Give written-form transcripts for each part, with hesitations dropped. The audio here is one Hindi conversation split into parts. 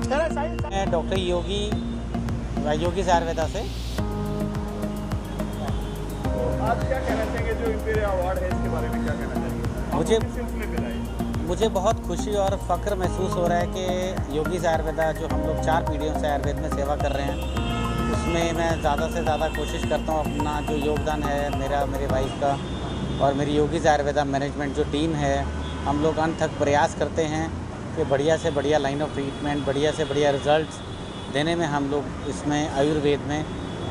मैं डॉक्टर योगी आयुर्वेदा से। तो आज क्या कहना चाहेंगे जो इम्पीरियल अवार्ड है, इसके बारे में क्या कहना चाहेंगे? मुझे किस सिलसिले में मिला है? मुझे बहुत खुशी और फ़ख्र महसूस हो रहा है कि योगी आयुर्वेदा जो हम लोग 4 पीढ़ियों से आयुर्वेद में सेवा कर रहे हैं, उसमें मैं ज़्यादा से ज़्यादा कोशिश करता हूँ अपना जो योगदान है मेरे वाइफ का और मेरी योगी आयुर्वेदा मैनेजमेंट जो टीम है, हम लोग अंत तक प्रयास करते हैं कि बढ़िया से बढ़िया लाइन ऑफ ट्रीटमेंट, बढ़िया से बढ़िया रिजल्ट्स देने में हम लोग इसमें आयुर्वेद में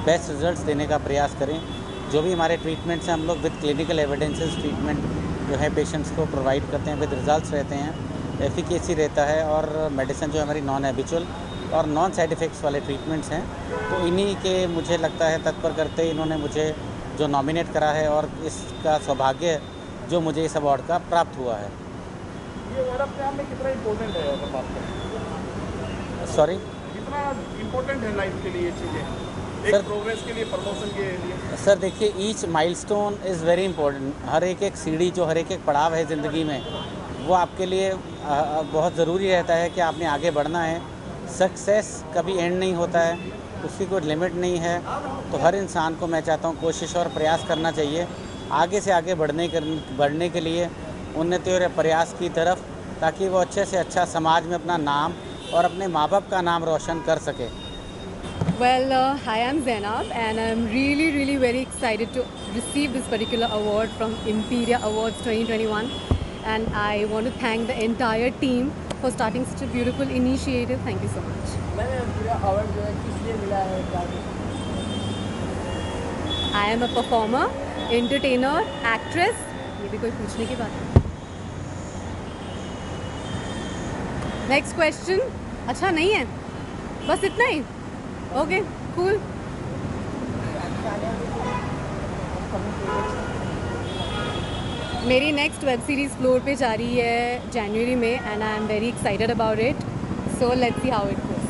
बेस्ट रिजल्ट्स देने का प्रयास करें। जो भी हमारे ट्रीटमेंट्स हैं, हम लोग विद क्लिनिकल एविडेंसेस ट्रीटमेंट जो है पेशेंट्स को प्रोवाइड करते हैं, विद रिजल्ट्स रहते हैं, एफिकेसी रहता है और मेडिसिन जो हमारी नॉन हैबिचुअल और नॉन साइड इफ़ेक्ट्स वाले ट्रीटमेंट्स हैं। तो इन्हीं के मुझे लगता है तत्पर करते इन्होंने मुझे जो नॉमिनेट करा है और इसका सौभाग्य जो मुझे इस अवार्ड का प्राप्त हुआ है। ये अवार्ड अपने आप में कितना इम्पोर्टेंट है अगर बात करें? सॉरी कितना इम्पोर्टेंट है लाइफ के लिए ये चीज़ें, एक सर, प्रोग्रेस के लिए, प्रमोशन के लिए? सर देखिए, each milestone is very important. हर एक सीढ़ी जो हर एक पड़ाव है ज़िंदगी में, वो आपके लिए बहुत ज़रूरी रहता है कि आपने आगे बढ़ना है। सक्सेस कभी एंड नहीं होता है, उसकी कोई लिमिट नहीं है। तो हर इंसान को मैं चाहता हूँ कोशिश और प्रयास करना चाहिए आगे से आगे बढ़ने के लिए, उन्नति और प्रयास की तरफ, ताकि वो अच्छे से अच्छा समाज में अपना नाम और अपने माँ बाप का नाम रोशन कर सके। Well, hi, I'm Zainab, and I'm really very excited to receive this particular award from Imperia Awards 2021. And I want to thank the entire team for starting such a beautiful initiative. Thank you so much. मैंने पूरा अवार्ड जो है किस लिए मिला है क्या? I am a performer, entertainer, actress. ये भी कोई पूछने की बात है? Next question. अच्छा नहीं है, बस इतना ही। Okay, cool. मेरी नेक्स्ट वेब सीरीज़ फ्लोर पे जा रही है जनवरी में, and I am very excited about it. So let's see how it goes.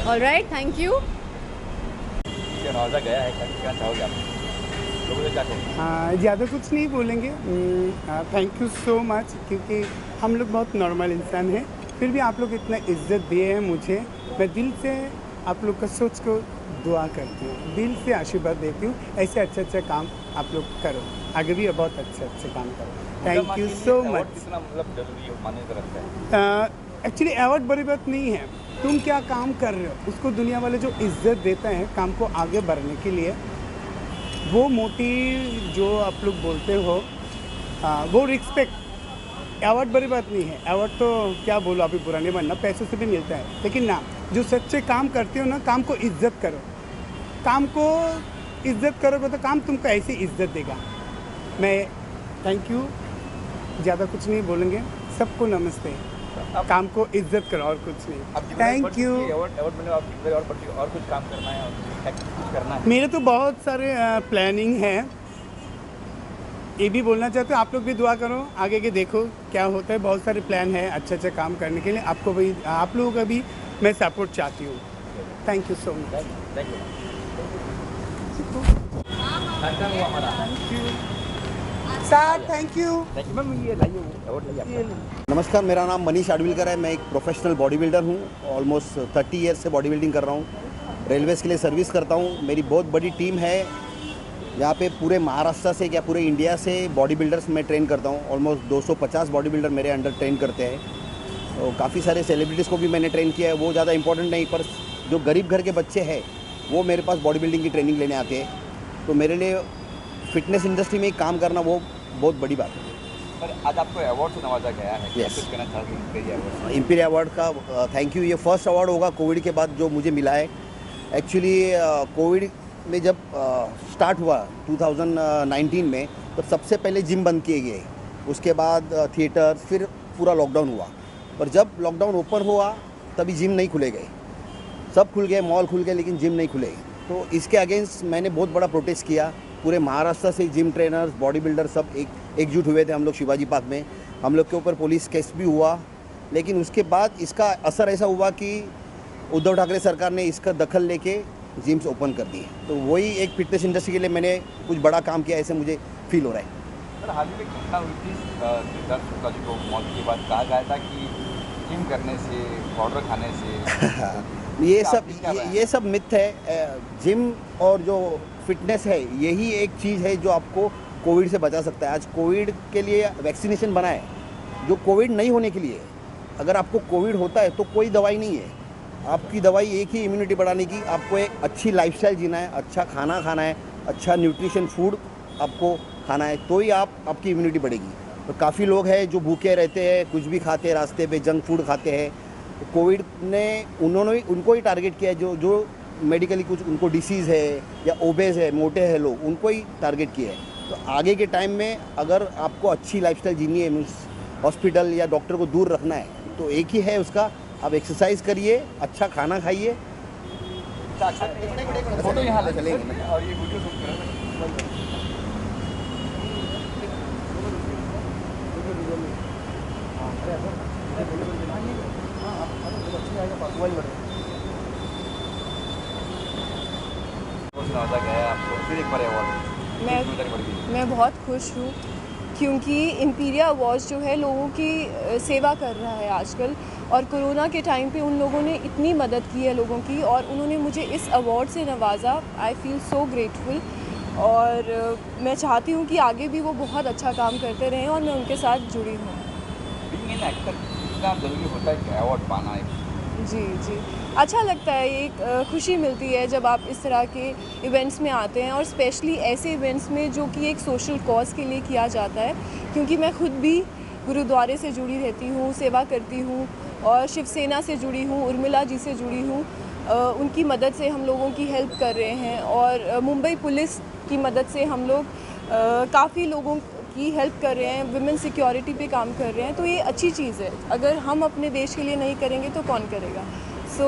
Alright, thank you. नवाजा गया है, क्या चाहोगे आप लोगों से, क्या कहोगे? ज़्यादा कुछ नहीं बोलेंगे। थैंक यू सो मच, क्योंकि हम लोग बहुत नॉर्मल इंसान हैं, फिर भी आप लोग इतना इज्जत दिए हैं मुझे। मैं दिल से आप लोग का सोच को दुआ करती हूँ, दिल से आशीर्वाद देती हूँ। ऐसे अच्छा काम आप लोग करो, आगे भी बहुत अच्छे काम करो। Thank you so much. कितना मतलब जरूरी मान्यता रखता है? एक्चुअली अवार्ड बड़ी बात नहीं है, तुम क्या काम कर रहे हो उसको दुनिया वाले जो इज्जत देते हैं काम को आगे बढ़ने के लिए, वो मोटिव जो आप लोग बोलते हो, वो रिस्पेक्ट। अवार्ड बड़ी बात नहीं है, अवार्ड तो क्या बोलो, अभी बुरा नहीं बनना, पैसों से भी मिलता है, लेकिन ना, जो सच्चे काम करते हो ना, काम को इज्जत करो। काम को इज्जत करोगे तो काम तुमको ऐसे इज्जत देगा। मैं थैंक यू, ज़्यादा कुछ नहीं बोलेंगे, सबको नमस्ते। काम को इज्जत करो और कुछ नहीं। Thank you. और कुछ काम करना है, कुछ करना है? मेरे तो बहुत सारे प्लानिंग हैं, ये भी बोलना चाहते हो, आप लोग भी दुआ करो, आगे के देखो क्या होता है। बहुत सारे प्लान है अच्छे काम करने के लिए, आपको भी, आप लोगों का भी मैं सपोर्ट चाहती हूँ। Thank you so much. Thank you sir, thank you. Ma'am, ये लाइए अवार्ड लाइए आपका। नमस्कार, मेरा नाम मनीष आडविलकर है। मैं एक प्रोफेशनल बॉडी बिल्डर हूँ। ऑलमोस्ट 30 ईयर्स से बॉडी बिल्डिंग कर रहा हूँ। रेलवेज़ के लिए सर्विस करता हूँ। मेरी बहुत बड़ी टीम है यहाँ पे, पूरे महाराष्ट्र से क्या पूरे इंडिया से बॉडी बिल्डर्स मैं ट्रेन करता हूँ। ऑलमोस्ट 250 बॉडी बिल्डर मेरे अंडर ट्रेन करते हैं। तो काफ़ी सारे सेलिब्रिटीज़ को भी मैंने ट्रेन किया है। वो ज़्यादा इंपॉर्टेंट नहीं, पर जो गरीब घर के बच्चे हैं वो मेरे पास बॉडी बिल्डिंग की ट्रेनिंग लेने आते हैं। तो मेरे लिए फिटनेस इंडस्ट्री में काम करना वो बहुत बड़ी बात है। पर आज आपको अवार्ड से नवाजा गया है, क्या Yes. कुछ कहना चाहते? इम्पीरिया अवार्ड का थैंक यू। ये फर्स्ट अवार्ड होगा कोविड के बाद जो मुझे मिला है। एक्चुअली कोविड में जब स्टार्ट हुआ 2019 में, तो सबसे पहले जिम बंद किए गए, उसके बाद थिएटर, फिर पूरा लॉकडाउन हुआ। पर जब लॉकडाउन ओपन हुआ तभी जिम नहीं खुले गए, सब खुल गए, मॉल खुल गए, लेकिन जिम नहीं खुले। तो इसके अगेंस्ट मैंने बहुत बड़ा प्रोटेस्ट किया। पूरे महाराष्ट्र से जिम ट्रेनर्स, बॉडी बिल्डर सब एकजुट हुए थे हम लोग शिवाजी पार्क में। हम लोग के ऊपर पुलिस केस भी हुआ, लेकिन उसके बाद इसका असर ऐसा हुआ कि उद्धव ठाकरे सरकार ने इसका दखल लेके जिम्स ओपन कर दिए। तो वही एक फिटनेस इंडस्ट्री के लिए मैंने कुछ बड़ा काम किया, ऐसे मुझे फील हो रहा है। सर हाल ही में एक घटना हुई थी सिद्धार्थ शुक्ला जी को मौत के बाद कहा गया था कि जिम करने से पाउडर खाने से ये सब मिथ है। जिम और जो फिटनेस है यही एक चीज़ है जो आपको कोविड से बचा सकता है। आज कोविड के लिए वैक्सीनेशन बना है जो कोविड नहीं होने के लिए। अगर आपको कोविड होता है तो कोई दवाई नहीं है, आपकी दवाई एक ही इम्यूनिटी बढ़ाने की। आपको एक अच्छी लाइफस्टाइल जीना है, अच्छा खाना खाना है, अच्छा न्यूट्रिशन फूड आपको खाना है, तो ही आपकी इम्यूनिटी बढ़ेगी। तो काफ़ी लोग हैं जो भूखे रहते हैं, कुछ भी खाते हैं, रास्ते पे जंक फूड खाते हैं। तो कोविड ने उनको ही टारगेट किया है जो मेडिकली कुछ उनको डिसीज़ है या ओबेस है, मोटे हैं लोग, उनको ही टारगेट किया है। तो आगे के टाइम में अगर आपको अच्छी लाइफस्टाइल जीनी है, मीन्स हॉस्पिटल या डॉक्टर को दूर रखना है, तो एक ही है उसका, आप एक्सरसाइज करिए, अच्छा खाना खाइए। फोटो यहाँ ले चलेंगे और ये वीडियो शूट करें। नवाजा गया आपको फिर एक बार अवार्ड। मैं बहुत खुश हूँ क्योंकि इम्पीरिया अवार्ड्स जो है लोगों की सेवा कर रहा है आजकल, और कोरोना के टाइम पे उन लोगों ने इतनी मदद की है लोगों की, और उन्होंने मुझे इस अवार्ड से नवाजा। आई फील सो ग्रेटफुल, और मैं चाहती हूँ कि आगे भी वो बहुत अच्छा काम करते रहें और मैं उनके साथ जुड़ी हूँ। बीइंग एन एक्टर कितना जरूरी होता है कि अवार्ड पाना है? जी अच्छा लगता है, एक खुशी मिलती है जब आप इस तरह के इवेंट्स में आते हैं, और स्पेशली ऐसे इवेंट्स में जो कि एक सोशल कॉज के लिए किया जाता है। क्योंकि मैं खुद भी गुरुद्वारे से जुड़ी रहती हूँ, सेवा करती हूँ, और शिवसेना से जुड़ी हूँ, उर्मिला जी से जुड़ी हूँ। उनकी मदद से हम लोगों की हेल्प कर रहे हैं, और मुंबई पुलिस की मदद से हम लोग काफ़ी लोगों की हेल्प कर रहे हैं, विमेन सिक्योरिटी पे काम कर रहे हैं। तो ये अच्छी चीज़ है, अगर हम अपने देश के लिए नहीं करेंगे तो कौन करेगा। सो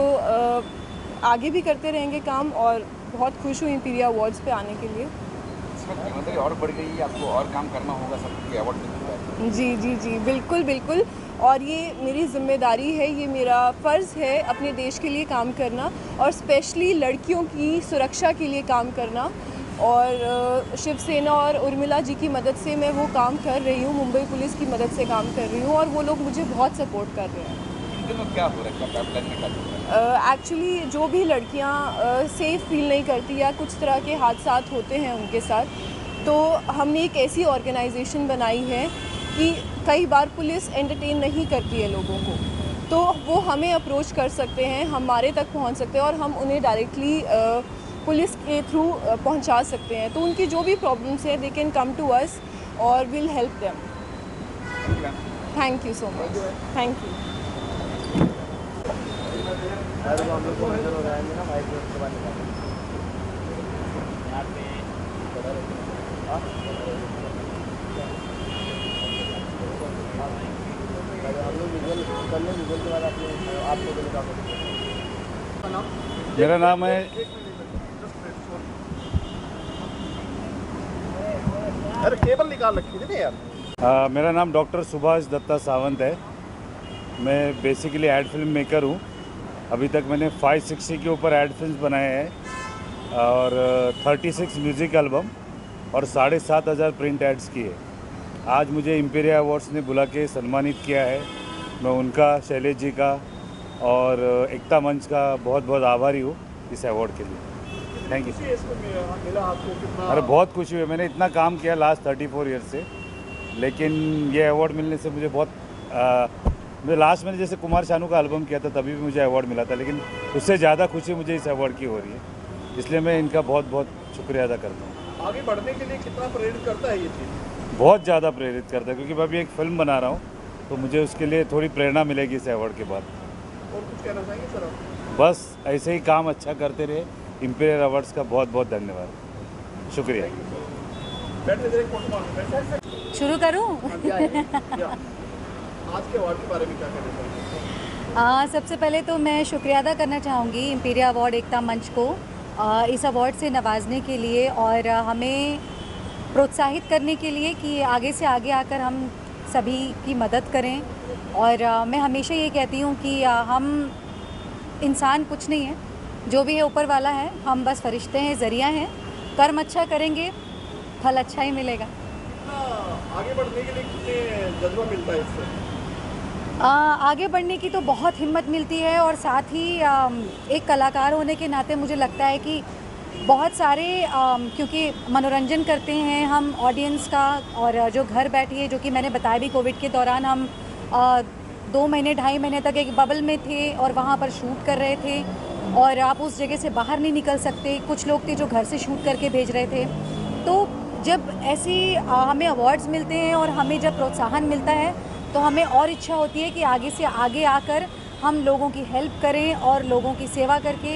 आगे भी करते रहेंगे काम, और बहुत खुश हूँ इम्पीरिया अवार्ड्स पे आने के लिए। इसमें कीमतें और बढ़ गई है, आपको और काम करना होगा, सबको अवार्ड मिलता है। जी बिल्कुल, और ये मेरी जिम्मेदारी है, ये मेरा फ़र्ज़ है अपने देश के लिए काम करना, और स्पेशली लड़कियों की सुरक्षा के लिए काम करना। और शिवसेना और उर्मिला जी की मदद से मैं वो काम कर रही हूँ, मुंबई पुलिस की मदद से काम कर रही हूँ, और वो लोग मुझे बहुत सपोर्ट कर रहे हैं। क्या हो रहा है, क्या पाइपलाइन में क्या चल रहा है? एक्चुअली जो भी लड़कियाँ सेफ़ फील नहीं करती या कुछ तरह के हादसा होते हैं उनके साथ, तो हमने एक ऐसी ऑर्गेनाइजेशन बनाई है कि कई बार पुलिस एंटरटेन नहीं करती है लोगों को, तो वो हमें अप्रोच कर सकते हैं, हमारे तक पहुंच सकते हैं, और हम उन्हें डायरेक्टली पुलिस के थ्रू पहुंचा सकते हैं। तो उनकी जो भी प्रॉब्लम्स हैं, they can come to us और will help them. Thank you so much. Thank you. मेरा नाम है अरे केबल निकाल रखी थी यार। मेरा नाम डॉक्टर सुभाष दत्ता सावंत है। मैं बेसिकली एड फिल्म मेकर हूँ। अभी तक मैंने 560 के ऊपर एड फिल्म बनाए हैं और 36 म्यूज़िक एल्बम और 7,500 प्रिंट एड्स किए। आज मुझे इम्पीरिया अवार्ड्स ने बुला के सम्मानित किया है। मैं उनका, शैलेश जी का और एकता मंच का बहुत बहुत आभारी हूँ इस अवार्ड के लिए। Thank you. अरे बहुत खुशी हुई। मैंने इतना काम किया लास्ट 34 ईयर से, लेकिन ये अवार्ड मिलने से मुझे बहुत मुझे लास्ट मैंने जैसे कुमार शानू का एल्बम किया था तभी भी मुझे अवार्ड मिला था, लेकिन उससे ज़्यादा खुशी मुझे इस अवार्ड की हो रही है, इसलिए मैं इनका बहुत बहुत शुक्रिया अदा करता हूँ। आगे बढ़ने के लिए कितना प्रेरित करता है ये चीज़? बहुत ज़्यादा प्रेरित करता है, क्योंकि मैं अभी एक फ़िल्म बना रहा हूँ, तो मुझे उसके लिए थोड़ी प्रेरणा मिलेगी इस अवार्ड के बाद। और कुछ कहना चाहेंगे सर आप? बस ऐसे ही काम अच्छा करते रहे। इम्पीरियल अवार्ड्स का बहुत बहुत धन्यवाद, शुक्रिया। शुरू करूँ? आज के अवार्ड के बारे में क्या कहना चाहेंगे? सबसे पहले तो मैं शुक्रिया अदा करना चाहूँगी इम्पीरिया अवार्ड एकता मंच को इस अवार्ड से नवाजने के लिए और हमें प्रोत्साहित करने के लिए कि आगे से आगे आकर हम सभी की मदद करें। और मैं हमेशा ये कहती हूँ कि हम इंसान कुछ नहीं है, जो भी है ऊपर वाला है, हम बस फरिश्ते हैं, ज़रिया हैं। कर्म अच्छा करेंगे, फल अच्छा ही मिलेगा। आगे बढ़ने के लिए कितने जज्बा मिलता है इससे? आगे बढ़ने की तो बहुत हिम्मत मिलती है और साथ ही एक कलाकार होने के नाते मुझे लगता है कि बहुत सारे क्योंकि मनोरंजन करते हैं हम ऑडियंस का, और जो घर बैठी है, जो कि मैंने बताया भी कोविड के दौरान हम 2 महीने 2.5 महीने तक एक बबल में थे और वहाँ पर शूट कर रहे थे, और आप उस जगह से बाहर नहीं निकल सकते। कुछ लोग थे जो घर से शूट करके भेज रहे थे। तो जब ऐसी हमें अवार्ड्स मिलते हैं और हमें जब प्रोत्साहन मिलता है तो हमें और इच्छा होती है कि आगे से आगे आकर हम लोगों की हेल्प करें और लोगों की सेवा करके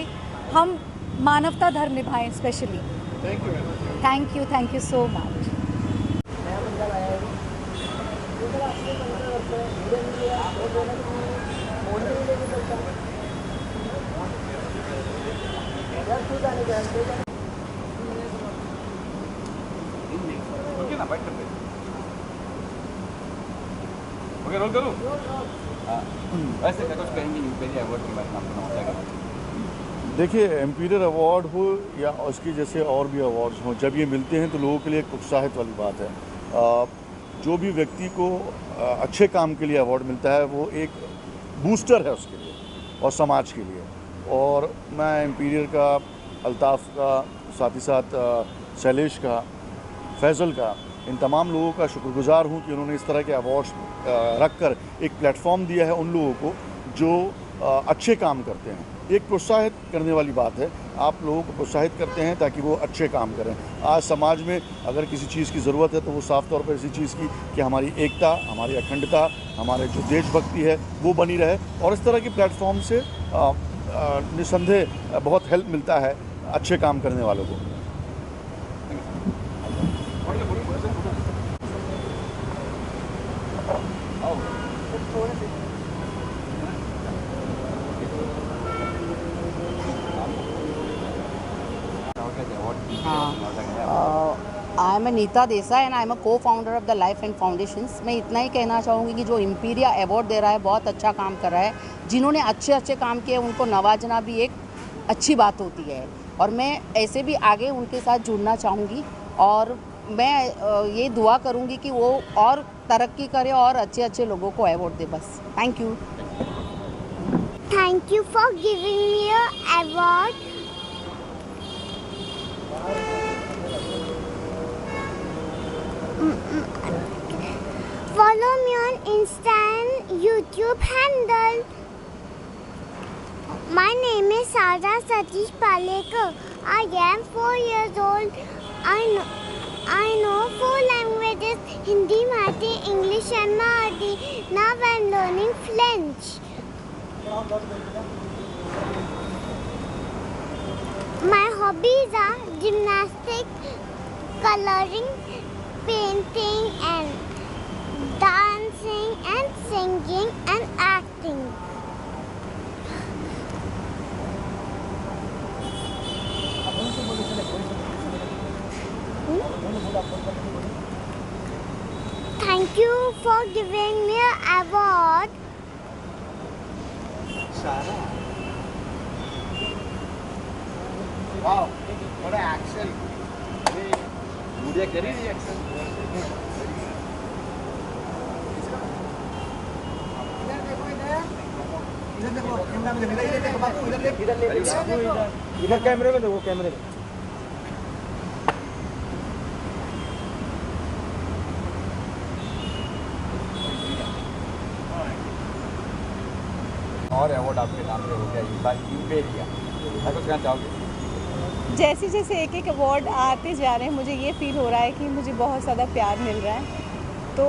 हम मानवता धर्म निभाएं specially. Thank you so much. Okay ना, बैठ कर ओके, रोल करूँ। वैसे क्या कुछ कहेंगे इम्पीरियल अवार्ड के बारे में आपको नमस्कार करें? देखिए, इम्पीरियल अवार्ड हो या उसकी जैसे और भी अवार्ड्स हों, जब ये मिलते हैं तो लोगों के लिए एक उत्साहित वाली बात है। जो भी व्यक्ति को अच्छे काम के लिए अवार्ड मिलता है वो एक बूस्टर है उसके लिए और समाज के लिए। और मैं इम्पीरियल का, अल्ताफ़ का, साथ ही साथ शैलेश का, फैज़ल का, इन तमाम लोगों का शुक्रगुजार हूँ कि उन्होंने इस तरह के अवार्ड्स रख कर एक प्लेटफॉर्म दिया है उन लोगों को जो अच्छे काम करते हैं। एक प्रोत्साहित करने वाली बात है, आप लोगों को प्रोत्साहित करते हैं ताकि वो अच्छे काम करें। आज समाज में अगर किसी चीज़ की ज़रूरत है तो वो साफ़ तौर पर इसी चीज़ की कि हमारी एकता, हमारी अखंडता, हमारे जो देशभक्ति है वो बनी रहे, और इस तरह के प्लेटफॉर्म से निस्संदेह बहुत हेल्प मिलता है अच्छे काम करने वालों को। I am Nita Desai and I am a co-founder of the life and foundations. मैं इतना ही कहना चाहूँगी कि जो इम्पीरिया अवार्ड दे रहा है बहुत अच्छा काम कर रहा है। जिन्होंने अच्छे अच्छे काम किए उनको नवाजना भी एक अच्छी बात होती है, और मैं ऐसे भी आगे उनके साथ जुड़ना चाहूँगी, और मैं ये दुआ करूँगी कि वो और तरक्की करे और अच्छे अच्छे लोगों को अवार्ड दे। बस thank you. Thank you for giving me an award. Follow me on Insta and YouTube handle. My name is Sarah Satish Palekar. I am 4 years old. I know 4 languages: Hindi, Marathi, English and Marathi. Now I am learning French. My hobbies are gymnastics, coloring, painting and dancing and singing and acting. Thank you for giving me an award. Wow, what an action! Media कह रही रिएक्शन। इधर कैमरे में देखो, कैमरे में। और अवार्ड आपके नाम पे हो गया इस बार इम्पीरिया, आप कुछ कहना चाहोगे? जैसे जैसे एक एक अवार्ड आते जा रहे हैं मुझे ये फील हो रहा है कि मुझे बहुत ज़्यादा प्यार मिल रहा है। तो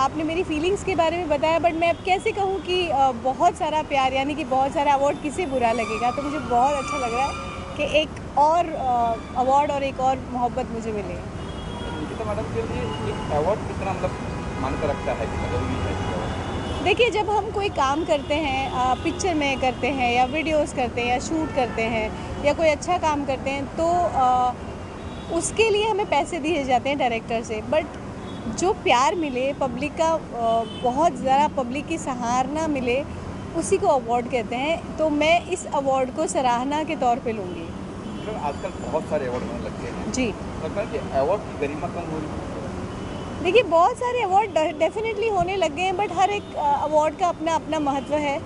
आपने मेरी फीलिंग्स के बारे में बताया, बट मैं अब कैसे कहूँ कि बहुत सारा प्यार, यानी कि बहुत सारा अवार्ड किसे बुरा लगेगा। तो मुझे बहुत अच्छा लग रहा है कि एक और अवार्ड और एक और मोहब्बत मुझे मिले। निकिता मैडम के लिए एक अवार्ड कितना मतलब मान्यता रखता है, कितना जरूरी है? देखिए, जब हम कोई काम करते हैं, पिक्चर में करते हैं या वीडियोस करते हैं या शूट करते हैं या कोई अच्छा काम करते हैं, तो उसके लिए हमें पैसे दिए जाते हैं डायरेक्टर से। बट जो प्यार मिले, पब्लिक का बहुत ज़्यादा पब्लिक की सराहना मिले, उसी को अवार्ड कहते हैं। तो मैं इस अवार्ड को सराहना के तौर पे लूँगी। आजकल बहुत सारे अवार्ड होने लग गए हैं जी, लगता है कि अवार्ड की गरिमा कम हो रही है। देखिए बहुत सारे अवार्ड डेफिनेटली होने लग गए हैं, बट हर एक अवार्ड का अपना अपना महत्व है,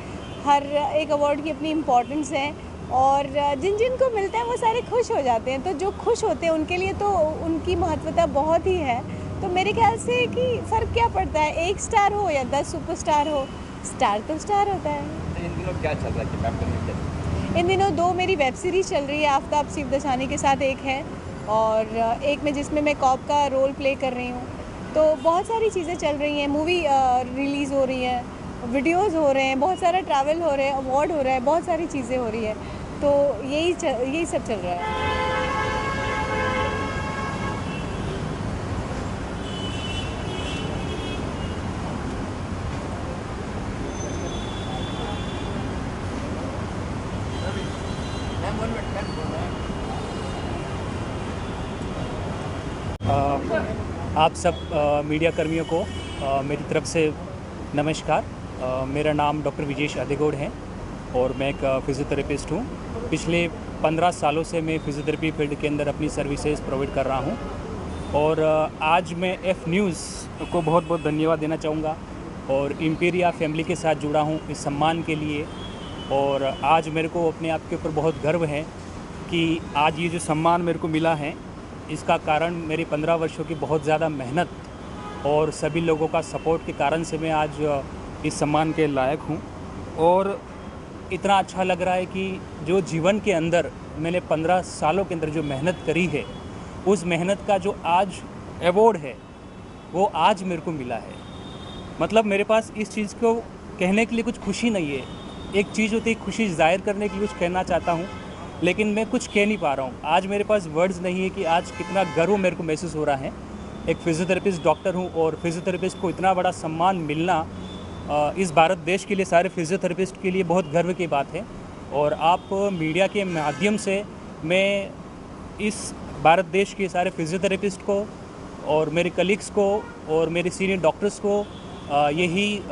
हर एक अवार्ड की अपनी इम्पोर्टेंस है, और जिन जिन को मिलता है वो सारे खुश हो जाते हैं। तो जो खुश होते हैं उनके लिए तो उनकी महत्वता बहुत ही है। तो मेरे ख्याल से कि फ़र्क क्या पड़ता है, 1 स्टार हो या 10 सुपरस्टार हो, स्टार तो स्टार होता है। तो इन दिनों क्या चल रहा है मैम करने? इन दिनों 2 मेरी वेब सीरीज़ चल रही है, आफ्ताब सिवदसानी के साथ एक है, और एक में जिसमें मैं कॉप का रोल प्ले कर रही हूँ। तो बहुत सारी चीज़ें चल रही हैं, मूवी रिलीज़ हो रही है, वीडियोस हो रहे हैं, बहुत सारा ट्रैवल हो रहा है, अवार्ड हो रहा है, बहुत सारी चीज़ें हो रही है। तो यही सब चल रहा है। आप सब मीडिया कर्मियों को मेरी तरफ से नमस्कार। मेरा नाम डॉक्टर विजेश अधिगौड़ है और मैं एक फ़िज़ियोथेरेपिस्ट हूँ। पिछले 15 सालों से मैं फ़िज़ियोथेरेपी फील्ड के अंदर अपनी सर्विसेज प्रोवाइड कर रहा हूँ, और आज मैं एफ न्यूज़ को बहुत बहुत धन्यवाद देना चाहूँगा, और इम्पीरिया फैमिली के साथ जुड़ा हूँ इस सम्मान के लिए। और आज मेरे को अपने आप के ऊपर बहुत गर्व है कि आज ये जो सम्मान मेरे को मिला है, इसका कारण मेरी 15 वर्षों की बहुत ज़्यादा मेहनत और सभी लोगों का सपोर्ट के कारण से मैं आज इस सम्मान के लायक हूँ। और इतना अच्छा लग रहा है कि जो जीवन के अंदर मैंने 15 सालों के अंदर जो मेहनत करी है, उस मेहनत का जो आज अवार्ड है वो आज मेरे को मिला है। मतलब मेरे पास इस चीज़ को कहने के लिए कुछ खुशी नहीं है। एक चीज़ होती है खुशी जाहिर करने के लिए कुछ कहना चाहता हूँ, लेकिन मैं कुछ कह नहीं पा रहा हूँ। आज मेरे पास वर्ड्स नहीं है कि आज कितना गर्व मेरे को महसूस हो रहा है। एक फ़िज़ियोथेरेपिस्ट डॉक्टर हूँ, और फ़िज़ियोथेरेपिस्ट को इतना बड़ा सम्मान मिलना इस भारत देश के लिए, सारे फ़िज़ियोथेरेपिस्ट के लिए बहुत गर्व की बात है। और आप मीडिया के माध्यम से मैं इस भारत देश के सारे फ़िज़ियोथेरेपिस्ट को और मेरे कलीग्स को और मेरे सीनियर डॉक्टर्स को यही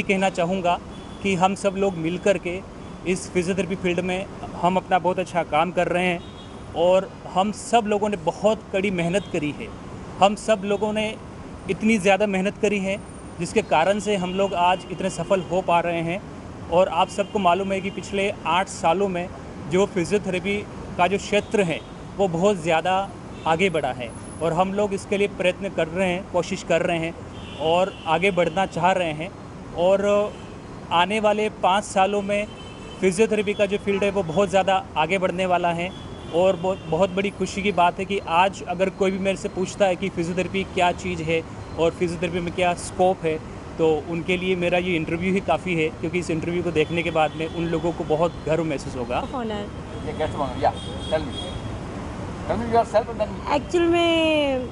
कहना चाहूँगा कि हम सब लोग मिलकर के इस फ़िज़ियोथेरेपी फील्ड में हम अपना बहुत अच्छा काम कर रहे हैं, और हम सब लोगों ने बहुत कड़ी मेहनत करी है। हम सब लोगों ने इतनी ज़्यादा मेहनत करी है जिसके कारण से हम लोग आज इतने सफल हो पा रहे हैं। और आप सबको मालूम है कि पिछले 8 सालों में जो फ़िज़ियोथेरेपी का जो क्षेत्र है वो बहुत ज़्यादा आगे बढ़ा है, और हम लोग इसके लिए प्रयत्न कर रहे हैं, कोशिश कर रहे हैं और आगे बढ़ना चाह रहे हैं। और आने वाले 5 सालों में फ़िज़ियोथेरेपी का जो फील्ड है वो बहुत ज़्यादा आगे बढ़ने वाला है। और बहुत बड़ी खुशी की बात है कि आज अगर कोई भी मेरे से पूछता है कि फ़िज़ियोथेरेपी क्या चीज़ है और फ़िज़ियोथेरेपी में क्या स्कोप है, तो उनके लिए मेरा ये इंटरव्यू ही काफ़ी है, क्योंकि इस इंटरव्यू को देखने के बाद में उन लोगों को बहुत गर्व महसूस होगा। एक्चुअल में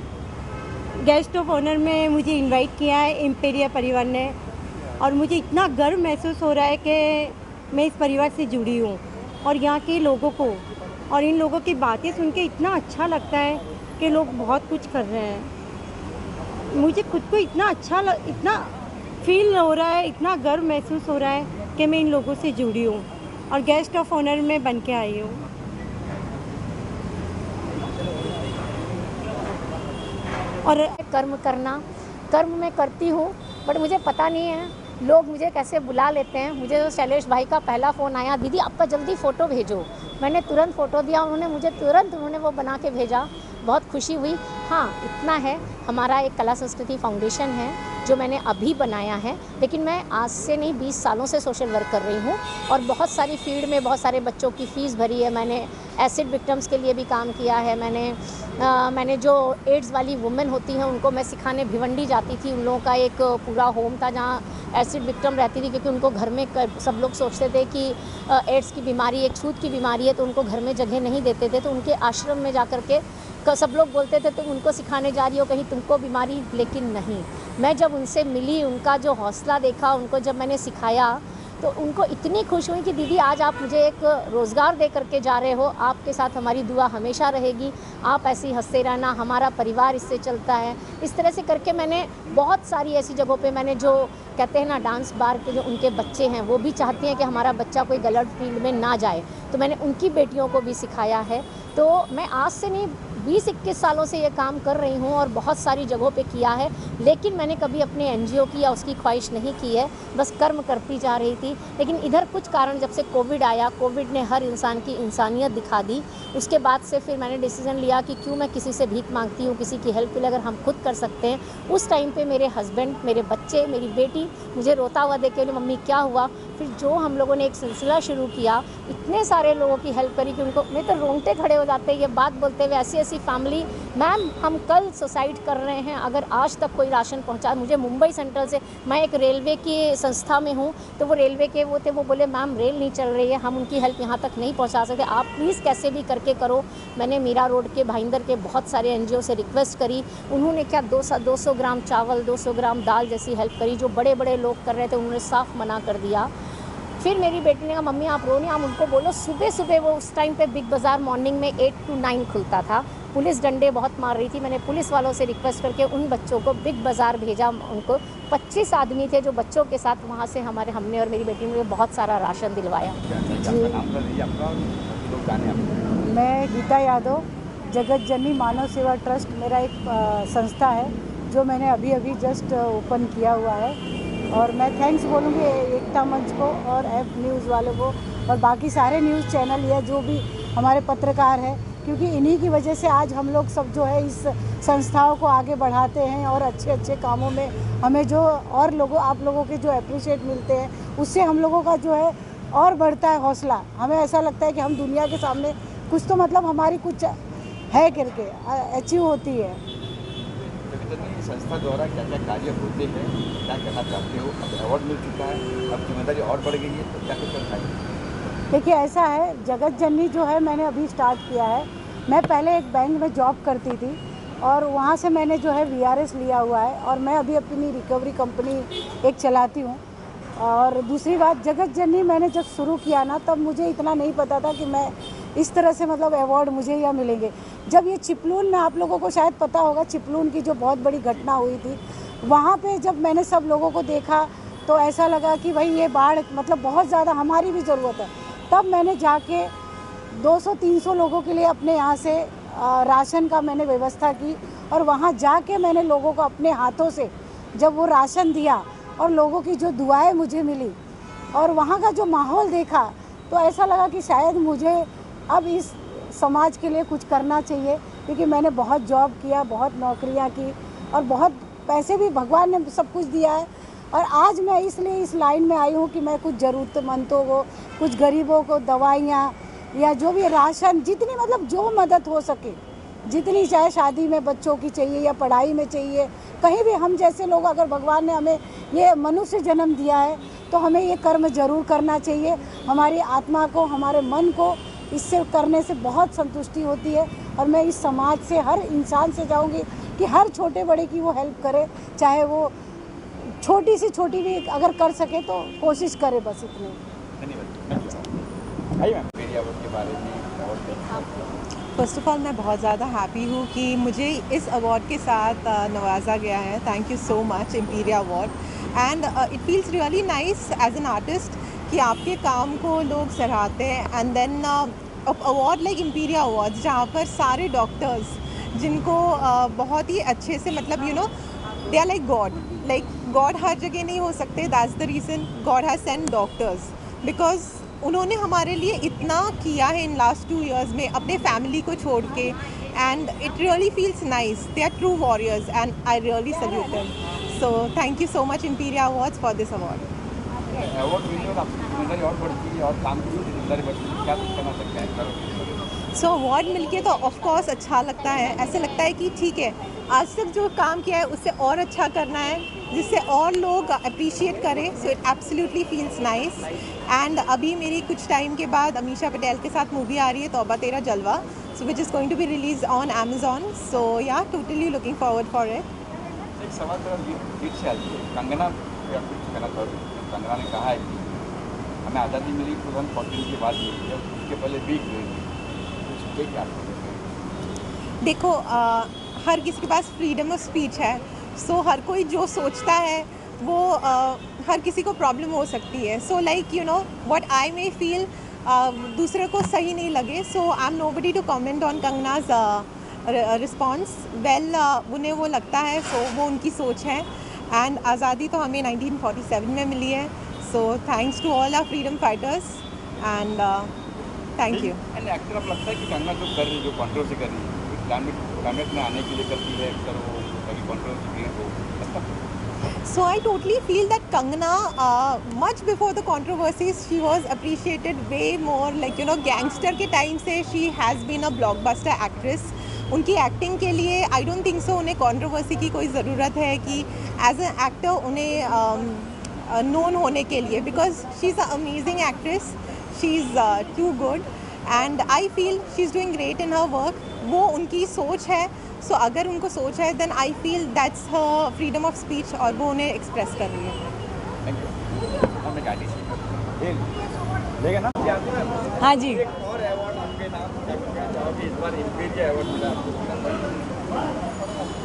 गेस्ट ऑफ ऑनर में मुझे इनवाइट किया है इम्पीरिया परिवार ने, और मुझे इतना गर्व महसूस हो रहा है कि मैं इस परिवार से जुड़ी हूँ, और यहाँ के लोगों को और इन लोगों की बातें सुन के इतना अच्छा लगता है कि लोग बहुत कुछ कर रहे हैं। मुझे खुद को इतना इतना फील हो रहा है, इतना गर्व महसूस हो रहा है कि मैं इन लोगों से जुड़ी हूँ और गेस्ट ऑफ ऑनर में बन के आई हूँ। और कर्म मैं करती हूँ, बट मुझे पता नहीं है लोग मुझे कैसे बुला लेते हैं। मुझे तो शैलेश भाई का पहला फ़ोन आया, दीदी आपका जल्दी फ़ोटो भेजो। मैंने तुरंत फ़ोटो दिया, उन्होंने वो बना के भेजा, बहुत खुशी हुई। हाँ, इतना है, हमारा एक कला संस्कृति फाउंडेशन है जो मैंने अभी बनाया है, लेकिन मैं आज से नहीं 20 सालों से सोशल वर्क कर रही हूँ, और बहुत सारी फील्ड में बहुत सारे बच्चों की फ़ीस भरी है। मैंने एसिड विक्टिम्स के लिए भी काम किया है। मैंने जो एड्स वाली वुमेन होती हैं उनको मैं सिखाने भिवंडी जाती थी। उन लोगों का एक पूरा होम था जहाँ एसिड विक्टिम रहती थी, क्योंकि उनको घर में सब लोग सोचते थे कि एड्स की बीमारी एक छूत की बीमारी है, तो उनको घर में जगह नहीं देते थे। तो उनके आश्रम में जा कर के सब लोग बोलते थे तुम उनको सिखाने जा रही हो, कहीं तुमको बीमारी, लेकिन नहीं। मैं जब उनसे मिली, उनका जो हौसला देखा, उनको जब मैंने सिखाया, तो उनको इतनी खुश हुई कि दीदी आज आप मुझे एक रोज़गार दे करके जा रहे हो, आपके साथ हमारी दुआ हमेशा रहेगी, आप ऐसे ही हंसते रहना, हमारा परिवार इससे चलता है। इस तरह से करके मैंने बहुत सारी ऐसी जगहों पे, मैंने जो कहते हैं ना डांस बार के जो उनके बच्चे हैं वो भी चाहते हैं कि हमारा बच्चा कोई गलत फील्ड में ना जाए, तो मैंने उनकी बेटियों को भी सिखाया है। तो मैं आज से नहीं 20-21 सालों से ये काम कर रही हूँ और बहुत सारी जगहों पे किया है, लेकिन मैंने कभी अपने एनजीओ की या उसकी ख्वाहिश नहीं की है, बस कर्म करती जा रही थी। लेकिन इधर कुछ कारण, जब से कोविड आया, कोविड ने हर इंसान की इंसानियत दिखा दी। उसके बाद से फिर मैंने डिसीज़न लिया कि क्यों मैं किसी से भीख मांगती हूँ, किसी की हेल्प के लिए अगर हम खुद कर सकते हैं। उस टाइम पे मेरे हस्बैंड, मेरे बच्चे, मेरी बेटी मुझे रोता हुआ देख के बोले मम्मी क्या हुआ। फिर जो हम लोगों ने एक सिलसिला शुरू किया, इतने सारे लोगों की हेल्प करी कि उनको मेरे तो रोंगटे खड़े हो जाते हैं ये बात बोलते हुए। ऐसी ऐसी फैमिली, मैम हम कल सुसाइड कर रहे हैं, अगर आज तक कोई राशन पहुंचा। मुझे मुंबई सेंट्रल से, मैं एक रेलवे की संस्था में हूं, तो वो रेलवे के वो थे, वो बोले मैम रेल नहीं चल रही है, हम उनकी हेल्प यहां तक नहीं पहुंचा सकते, आप प्लीज़ कैसे भी करके करो। मैंने मीरा रोड के भाईंदर के बहुत सारे एनजीओ से रिक्वेस्ट करी, उन्होंने क्या 200 ग्राम चावल, 200 ग्राम दाल जैसी हेल्प करी। जो बड़े बड़े लोग कर रहे थे उन्होंने साफ मना कर दिया। फिर मेरी बेटी ने कहा मम्मी आप रो नहीं, आप उनको बोलो सुबह सुबह, वो उस टाइम पे बिग बाज़ार मॉर्निंग में 8 to 9 खुलता था, पुलिस डंडे बहुत मार रही थी। मैंने पुलिस वालों से रिक्वेस्ट करके उन बच्चों को बिग बाज़ार भेजा। उनको 25 आदमी थे जो बच्चों के साथ, वहाँ से हमने और मेरी बेटी ने बहुत सारा राशन दिलवाया। मैं गीता यादव, जगत जननी मानव सेवा ट्रस्ट मेरा एक संस्था है जो मैंने अभी अभी जस्ट ओपन किया हुआ है। और मैं थैंक्स बोलूँगी एकता मंच को और एफ न्यूज़ वालों को और बाकी सारे न्यूज़ चैनल या जो भी हमारे पत्रकार हैं, क्योंकि इन्हीं की वजह से आज हम लोग सब जो है इस संस्थाओं को आगे बढ़ाते हैं और अच्छे अच्छे कामों में हमें जो और लोगों, आप लोगों के जो अप्रिशिएट मिलते हैं, उससे हम लोगों का जो है और बढ़ता है हौसला। हमें ऐसा लगता है कि हम दुनिया के सामने कुछ तो मतलब हमारी कुछ है करके अचीव होती है। संस्था द्वारा क्या क्या कार्य होते हैं, क्या करना चाहते हो? अब अवार्ड मिल चुका है, अब जिम्मेदारी और बढ़ गई है, तो क्या कुछ करना है? देखिए ऐसा है, जगत जननी जो है मैंने अभी स्टार्ट किया है। मैं पहले एक बैंक में जॉब करती थी और वहाँ से मैंने जो है VRS लिया हुआ है और मैं अभी अपनी रिकवरी कंपनी एक चलाती हूँ। और दूसरी बात, जगत जननी मैंने जब शुरू किया ना, तब मुझे इतना नहीं पता था कि मैं इस तरह से मतलब अवार्ड मुझे या मिलेंगे। जब ये चिपलून में, आप लोगों को शायद पता होगा, चिपलून की जो बहुत बड़ी घटना हुई थी, वहाँ पे जब मैंने सब लोगों को देखा तो ऐसा लगा कि भाई ये बाढ़ मतलब बहुत ज़्यादा हमारी भी ज़रूरत है। तब मैंने जाके 200-300 लोगों के लिए अपने यहाँ से राशन का मैंने व्यवस्था की और वहाँ जाके मैंने लोगों को अपने हाथों से जब वो राशन दिया और लोगों की जो दुआएं मुझे मिली और वहाँ का जो माहौल देखा, तो ऐसा लगा कि शायद मुझे अब इस समाज के लिए कुछ करना चाहिए। क्योंकि मैंने बहुत जॉब किया, बहुत नौकरियाँ की और बहुत पैसे भी भगवान ने सब कुछ दिया है। और आज मैं इसलिए इस लाइन में आई हूँ कि मैं कुछ ज़रूरतमंदों को, कुछ गरीबों को दवाइयाँ या जो भी राशन, जितनी मतलब जो मदद हो सके, जितनी, चाहे शादी में बच्चों की चाहिए या पढ़ाई में चाहिए, कहीं भी हम जैसे लोग, अगर भगवान ने हमें ये मनुष्य जन्म दिया है तो हमें ये कर्म ज़रूर करना चाहिए। हमारी आत्मा को, हमारे मन को इससे करने से बहुत संतुष्टि होती है। और मैं इस समाज से, हर इंसान से चाहूँगी कि हर छोटे बड़े की वो हेल्प करे, चाहे वो छोटी सी छोटी भी अगर कर सके तो कोशिश करे, बस इतनी। फर्स्ट ऑफ ऑल मैं बहुत ज़्यादा हैप्पी हूँ कि मुझे इस अवार्ड के साथ नवाजा गया है। Thank you so much Imperia award. And it feels really nice as an artist कि आपके काम को लोग सराहते हैं। And then award like Imperia awards, जहाँ पर सारे डॉक्टर्स जिनको बहुत ही अच्छे से, मतलब you know, they are like God हर जगह नहीं हो सकते। That's the reason God has sent doctors, because उन्होंने हमारे लिए इतना किया है इन लास्ट 2 years में, अपने फैमिली को छोड़ के। And it really feels nice, they are true warriors and I really salute them. So thank you so much Imperia awards for this award. So award मिलके तो ऑफ कोर्स अच्छा लगता है। ऐसे लगता है कि ठीक है, आज तक जो काम किया है उससे और अच्छा करना है, जिससे और लोग अप्रिशिएट करें। So it absolutely feels nice. And अभी मेरी कुछ टाइम के बाद अमीषा पटेल के साथ मूवी आ रही है, Tauba Tera Jalwa, so which is going to be release on Amazon। So yeah totally looking forward for it. एक सवाल जरा गीत से आती है, कंगना कहना चाहती हूँ। कंगना ने कहा है कि हमें आज़ादी मिली 2014 के बाद मिली है, उसके पहले वीक हुई थी। क्या देखो, हर किसी के पास फ्रीडम ऑफ स्पीच है। सो हर कोई जो सोचता है वो हर किसी को प्रॉब्लम हो सकती है। So like you know what I may feel, दूसरे को सही नहीं लगे. So I am nobody to comment on Kangana's response. Well उन्हें वो लगता है, सो वो उनकी सोच है. एंड आज़ादी तो हमें 1947 में मिली है. So thanks to all our freedom fighters and thank you. And actor आप लगता है कि कंगना जो कर रही है, जो कंट्रोवर्सी कर रही है, क्लाइमेट में आने के लिए करती है अक्सर वो, ताकि कंट्रोवर्सी क्रिएट हो. So I totally feel that Kangana, much before the controversies, she was appreciated way more. Like gangster के time से she has been a blockbuster actress. उनकी एक्टिंग के लिए I don't think so उन्हें controversy की कोई ज़रूरत है कि as an actor उन्हें known होने के लिए, because she's an amazing actress. She's too good and I feel she's doing great in her work. वो उनकी सोच है. सो अगर उनको सोच है then I feel that's her freedom of speech और वो उन्हें एक्सप्रेस कर रही है. हाँ जी.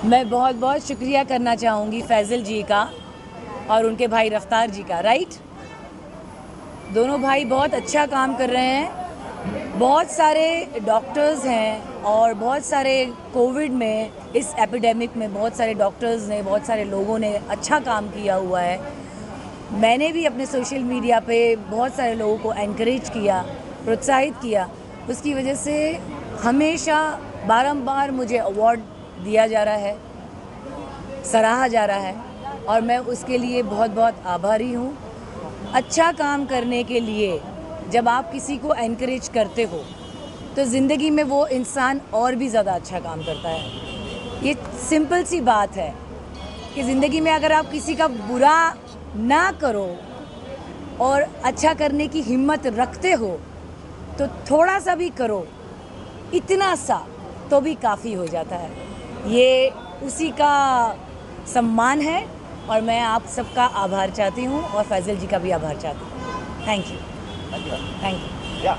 मैं बहुत बहुत शुक्रिया करना चाहूँगी फैज़ल जी का और उनके भाई रफ्तार जी का. राइट, दोनों भाई बहुत अच्छा काम कर रहे हैं. बहुत सारे डॉक्टर्स हैं और बहुत सारे कोविड में, इस एपिडेमिक में बहुत सारे डॉक्टर्स ने, बहुत सारे लोगों ने अच्छा काम किया हुआ है. मैंने भी अपने सोशल मीडिया पे बहुत सारे लोगों को एनकरेज किया, प्रोत्साहित किया. उसकी वजह से हमेशा बारंबार मुझे अवार्ड दिया जा रहा है, सराहा जा रहा है और मैं उसके लिए बहुत बहुत आभारी हूँ. अच्छा काम करने के लिए जब आप किसी को एनकरेज करते हो तो ज़िंदगी में वो इंसान और भी ज़्यादा अच्छा काम करता है. ये सिंपल सी बात है कि ज़िंदगी में अगर आप किसी का बुरा ना करो और अच्छा करने की हिम्मत रखते हो तो थोड़ा सा भी करो, इतना सा तो भी काफ़ी हो जाता है. ये उसी का सम्मान है और मैं आप सबका आभार चाहती हूँ और फैज़ल जी का भी आभार चाहती हूँ. Thank you. Thank you. Yeah.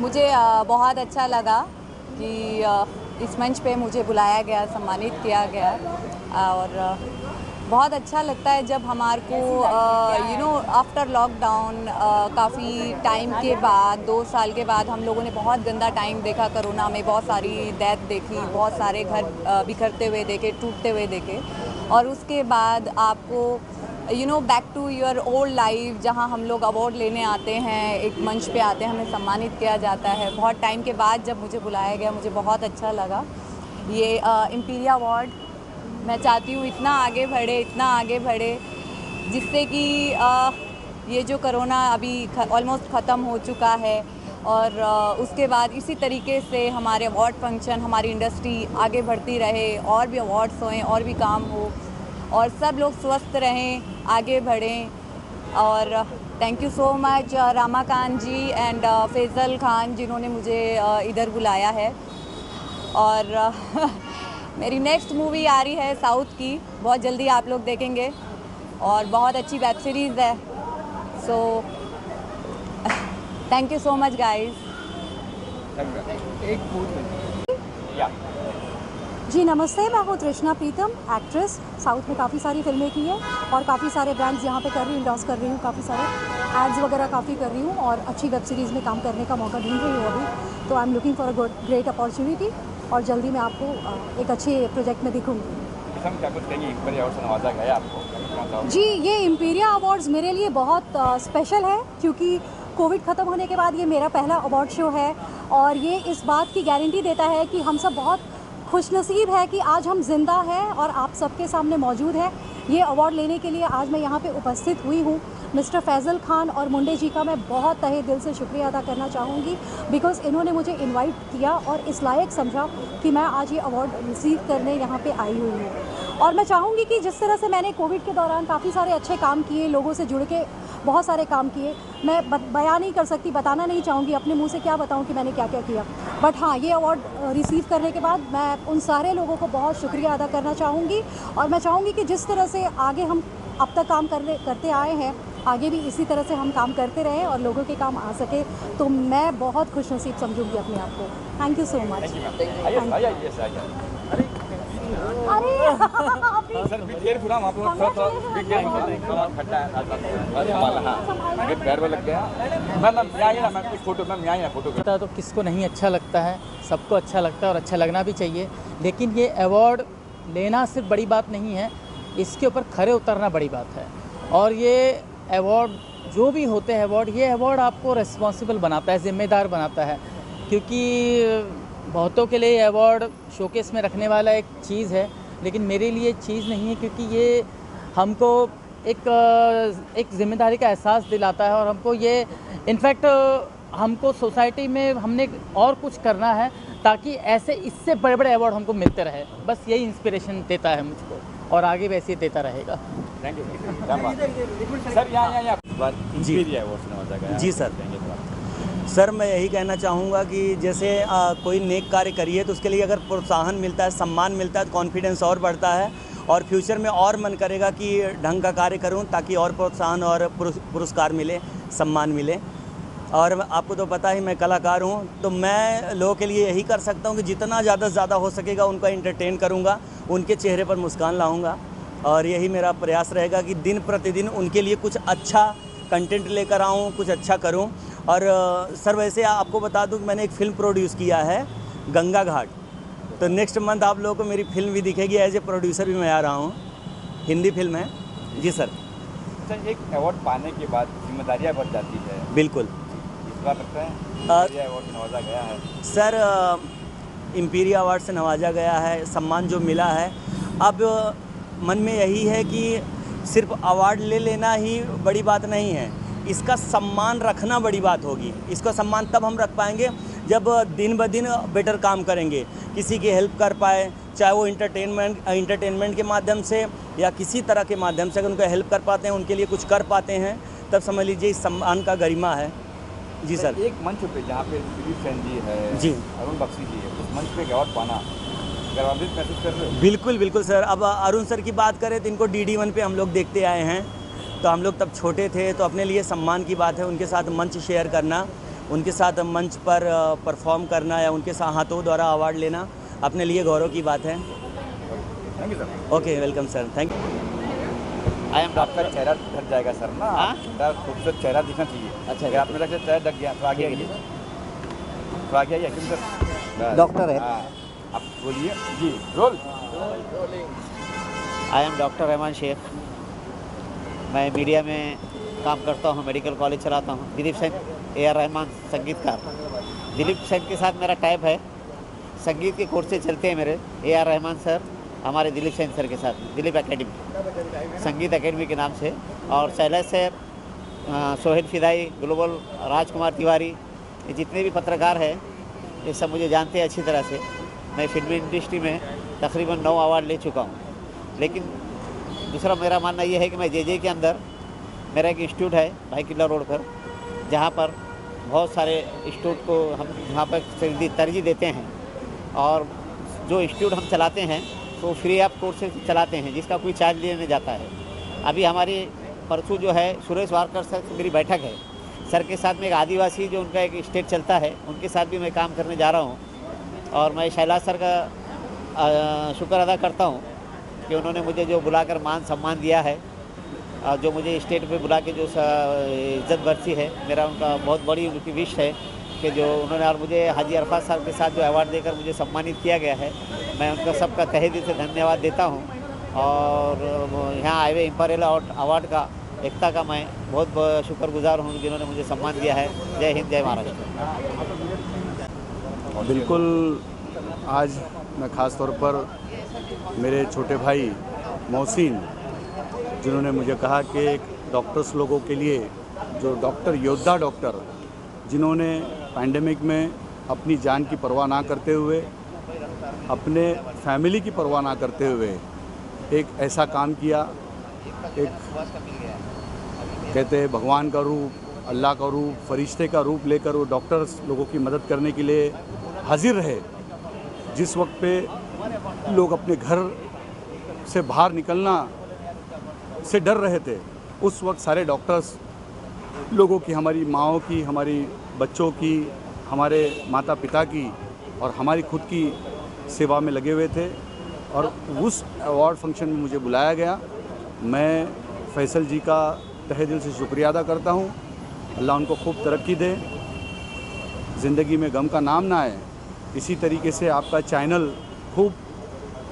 मुझे बहुत अच्छा लगा कि इस मंच पे मुझे बुलाया गया, सम्मानित किया गया और बहुत अच्छा लगता है जब हमारे को आफ्टर लॉकडाउन काफ़ी टाइम के बाद, 2 साल के बाद हम लोगों ने बहुत गंदा टाइम देखा. कोरोना में बहुत सारी डेथ देखी, बहुत सारे घर बिखरते हुए देखे, टूटते हुए देखे और उसके बाद आपको back to your old life, जहाँ हम लोग अवार्ड लेने आते हैं, एक मंच पे आते हैं, हमें सम्मानित किया जाता है. बहुत टाइम के बाद जब मुझे बुलाया गया मुझे बहुत अच्छा लगा. ये इम्पीरिया अवार्ड मैं चाहती हूँ इतना आगे बढ़े, इतना आगे बढ़े जिससे कि ये जो कोरोना अभी ऑलमोस्ट ख़त्म हो चुका है और उसके बाद इसी तरीके से हमारे अवार्ड फंक्शन, हमारी इंडस्ट्री आगे बढ़ती रहे और भी अवार्ड्स होएं और भी काम हो और सब लोग स्वस्थ रहें, आगे बढ़ें. और thank you so much Ramakant ji and Faizal Khan जिन्होंने मुझे इधर बुलाया है. और मेरी नेक्स्ट मूवी आ रही है साउथ की, बहुत जल्दी आप लोग देखेंगे और बहुत अच्छी वेब सीरीज़ है. So thank you so much guys. जी नमस्ते, मैं हूँ तृष्णा प्रीतम, एक्ट्रेस. साउथ में काफ़ी सारी फिल्में की हैं और काफ़ी सारे ब्रांड्स यहाँ पे कर रही हूँ, इंडोर्स कर रही हूँ, काफ़ी सारे एड्स वगैरह काफ़ी कर रही हूँ और अच्छी वेब सीरीज़ में काम करने का मौका ढूंढ रही हूँ अभी. तो I am looking for a great opportunity और जल्दी मैं आपको एक अच्छे प्रोजेक्ट में दिखूँगी. जी, ये इम्पीरिया अवार्ड्स मेरे लिए बहुत स्पेशल है क्योंकि कोविड ख़त्म होने के बाद ये मेरा पहला अवार्ड शो है और ये इस बात की गारंटी देता है कि हम सब बहुत खुशनसीब है कि आज हम जिंदा हैं और आप सबके सामने मौजूद हैं. ये अवार्ड लेने के लिए आज मैं यहाँ पे उपस्थित हुई हूँ. मिस्टर फैज़ल खान और मुंडे जी का मैं बहुत तहे दिल से शुक्रिया अदा करना चाहूँगी बिकॉज़ इन्होंने मुझे इनवाइट किया और इस लायक समझा कि मैं आज ये अवार्ड रिसीव करने यहाँ पे आई हुई हूँ. और मैं चाहूँगी कि जिस तरह से मैंने कोविड के दौरान काफ़ी सारे अच्छे काम किए, लोगों से जुड़ के बहुत सारे काम किए, मैं बयान नहीं कर सकती, बताना नहीं चाहूँगी, अपने मुंह से क्या बताऊँ कि मैंने क्या क्या किया। बट हाँ, ये अवार्ड रिसीव करने के बाद मैं उन सारे लोगों को बहुत शुक्रिया अदा करना चाहूँगी। और मैं चाहूँगी कि जिस तरह से आगे हम अब तक काम करते आए हैं, आगे भी इसी तरह से हम काम करते रहें और लोगों के काम आ सके, तो मैं बहुत खुशनसीब समझूंगी अपने आप को। Thank you so much. Sir be careful, हम आप लोग थोड़ा बी केयरफुल, पैर में लग गया। मैं आइए ना, मैं कुछ फोटो, मैं आइए ना फोटो करता तो किसको नहीं अच्छा लगता है, सबको अच्छा लगता है और अच्छा लगना भी चाहिए। लेकिन ये अवार्ड लेना सिर्फ बड़ी बात नहीं है, इसके ऊपर खरे उतरना बड़ी बात है। और ये अवार्ड जो भी होते हैं अवार्ड, ये अवार्ड आपको रिस्पॉन्सिबल बनाता है, ज़िम्मेदार बनाता है। क्योंकि बहुतों के लिए अवार्ड शोकेस में रखने वाला एक चीज़ है, लेकिन मेरे लिए चीज़ नहीं है, क्योंकि ये हमको एक ज़िम्मेदारी का एहसास दिलाता है। और हमको ये इनफैक्ट हमको सोसाइटी में हमने और कुछ करना है ताकि ऐसे इससे बड़े बड़े अवार्ड हमको मिलते रहे। बस यही इंस्पिरेशन देता है मुझको और आगे वैसे ही देता रहेगा। Thank you sir. यहाँ जी सर। सर मैं यही कहना चाहूँगा कि जैसे कोई नेक कार्य करिए तो उसके लिए अगर प्रोत्साहन मिलता है, सम्मान मिलता है, तो कॉन्फिडेंस और बढ़ता है और फ्यूचर में और मन करेगा कि ढंग का कार्य करूँ ताकि और प्रोत्साहन और पुरस्कार मिले, सम्मान मिले। और आपको तो पता ही मैं कलाकार हूँ, तो मैं लोगों के लिए यही कर सकता हूँ कि जितना ज़्यादा से ज़्यादा हो सकेगा उनको एंटरटेन करूँगा, उनके चेहरे पर मुस्कान लाऊँगा। और यही मेरा प्रयास रहेगा कि दिन प्रतिदिन उनके लिए कुछ अच्छा कंटेंट लेकर आऊँ, कुछ अच्छा करूँ। और सर वैसे आपको बता दूं कि मैंने एक फ़िल्म प्रोड्यूस किया है, गंगा घाट। तो नेक्स्ट मंथ आप लोगों को मेरी फिल्म भी दिखेगी, एज ए प्रोड्यूसर भी मैं आ रहा हूँ। हिंदी फिल्म है जी सर। सर एक अवार्ड पाने के बाद जिम्मेदारियाँ बढ़ जाती है। बिल्कुल। इस बार लगता है अवार्ड से नवाजा गया है सर, इम्पीरिया अवार्ड से नवाजा गया है, सम्मान जो मिला है। अब मन में यही है कि सिर्फ अवार्ड ले लेना ही बड़ी बात नहीं है, इसका सम्मान रखना बड़ी बात होगी। इसका सम्मान तब हम रख पाएंगे जब दिन ब दिन बेटर काम करेंगे, किसी की हेल्प कर पाए, चाहे वो इंटरटेनमेंट के माध्यम से या किसी तरह के माध्यम से। अगर उनको हेल्प कर पाते हैं, उनके लिए कुछ कर पाते हैं, तब समझ लीजिए इस सम्मान का गरिमा है। जी सर। एक मंच पे जहाँ पे दिलीप सेन जी है, जी अरुण बख्शी जी है, उस मंच पे अवार्ड पाना गर्वान्वित महसूस कर रहे हो? बिल्कुल बिल्कुल सर। अब अरुण सर की बात करें तो इनको DD1 पे हम लोग देखते आए हैं, तो हम लोग तब छोटे थे, तो अपने लिए सम्मान की बात है उनके साथ मंच शेयर करना, उनके साथ मंच पर परफॉर्म करना या उनके साथ हाथों द्वारा अवार्ड लेना अपने लिए गौरव की बात है। Thank you sir. Okay, welcome sir, thank you. I am doctor. चेहरा ढक जाएगा सर ना, खूबसूरत चेहरा दिखना चाहिए। अच्छा, अगर आप मेरा चेहरा ढक गया तो आगे आइए, तो आगे आइए। क्यों सर? डॉक्टर है। आप बोलिए जी। Role. I am doctor Rahman Shaikh. मैं मीडिया में काम करता हूँ, मेडिकल कॉलेज चलाता हूँ। दिलीप सेन, AR रहमान संगीतकार। दिलीप सेन के साथ मेरा टाइप है, संगीत के कोर्सेज चलते हैं मेरे। AR रहमान सर हमारे दिलीप सेन सर के साथ, दिलीप एकेडमी, संगीत एकेडमी के नाम से। और शैलेश सर, सोहेल फिदाई, ग्लोबल, राजकुमार तिवारी, ये जितने भी पत्रकार हैं ये सब मुझे जानते हैं अच्छी तरह से। मैं फिल्मी इंडस्ट्री में तकरीबन 9 अवार्ड ले चुका हूँ। लेकिन दूसरा मेरा मानना ये है कि मैं JJ के अंदर मेरा एक इंस्टीट्यूट है भाई किला रोड पर, जहाँ पर बहुत सारे इंस्टीट्यूट को हम यहाँ पर तरजीह देते हैं। और जो इंस्टीट्यूट हम चलाते हैं तो फ्री ऑफ कोर्सेज चलाते हैं, जिसका कोई चार्ज लेने जाता है। अभी हमारी परसों जो है सुरेश वारकर सर से मेरी बैठक है, सर के साथ में एक आदिवासी जो उनका एक स्टेट चलता है उनके साथ भी मैं काम करने जा रहा हूँ। और मैं शैलाश सर का शुक्र अदा करता हूँ कि उन्होंने मुझे जो बुलाकर मान सम्मान दिया है, जो मुझे स्टेट पे बुला के जो इज्जत बख्शी है, मेरा उनका बहुत बड़ी उनकी विश है कि जो उन्होंने, और मुझे हाजी अरफात साहब के साथ जो अवार्ड देकर मुझे सम्मानित किया गया है, मैं उनका सबका तहे दिल से धन्यवाद देता हूँ। और यहाँ आए हुए इम्पीरियल अवार्ड का, एकता का मैं बहुत शुक्रगुजार हूँ जिन्होंने मुझे सम्मान दिया है। जय हिंद, जय महाराष्ट्र। बिल्कुल, आज मैं ख़ास तौर पर मेरे छोटे भाई मोहसिन, जिन्होंने मुझे कहा कि एक डॉक्टर्स लोगों के लिए, जो डॉक्टर योद्धा डॉक्टर, जिन्होंने पैंडेमिक में अपनी जान की परवाह ना करते हुए, अपने फैमिली की परवाह ना करते हुए एक ऐसा काम किया, एक कहते हैं भगवान का रूप, अल्लाह का रूप, फरिश्ते का रूप लेकर वो डॉक्टर्स लोगों की मदद करने के लिए हाजिर रहे। जिस वक्त पे लोग अपने घर से बाहर निकलना से डर रहे थे, उस वक्त सारे डॉक्टर्स लोगों की, हमारी माँओं की, हमारी बच्चों की, हमारे माता पिता की और हमारी खुद की सेवा में लगे हुए थे। और उस अवार्ड फंक्शन में मुझे बुलाया गया। मैं फैसल जी का तहे दिल से शुक्रिया अदा करता हूँ। अल्लाह उनको खूब तरक्की दे, ज़िंदगी में गम का नाम ना आए। इसी तरीके से आपका चैनल खूब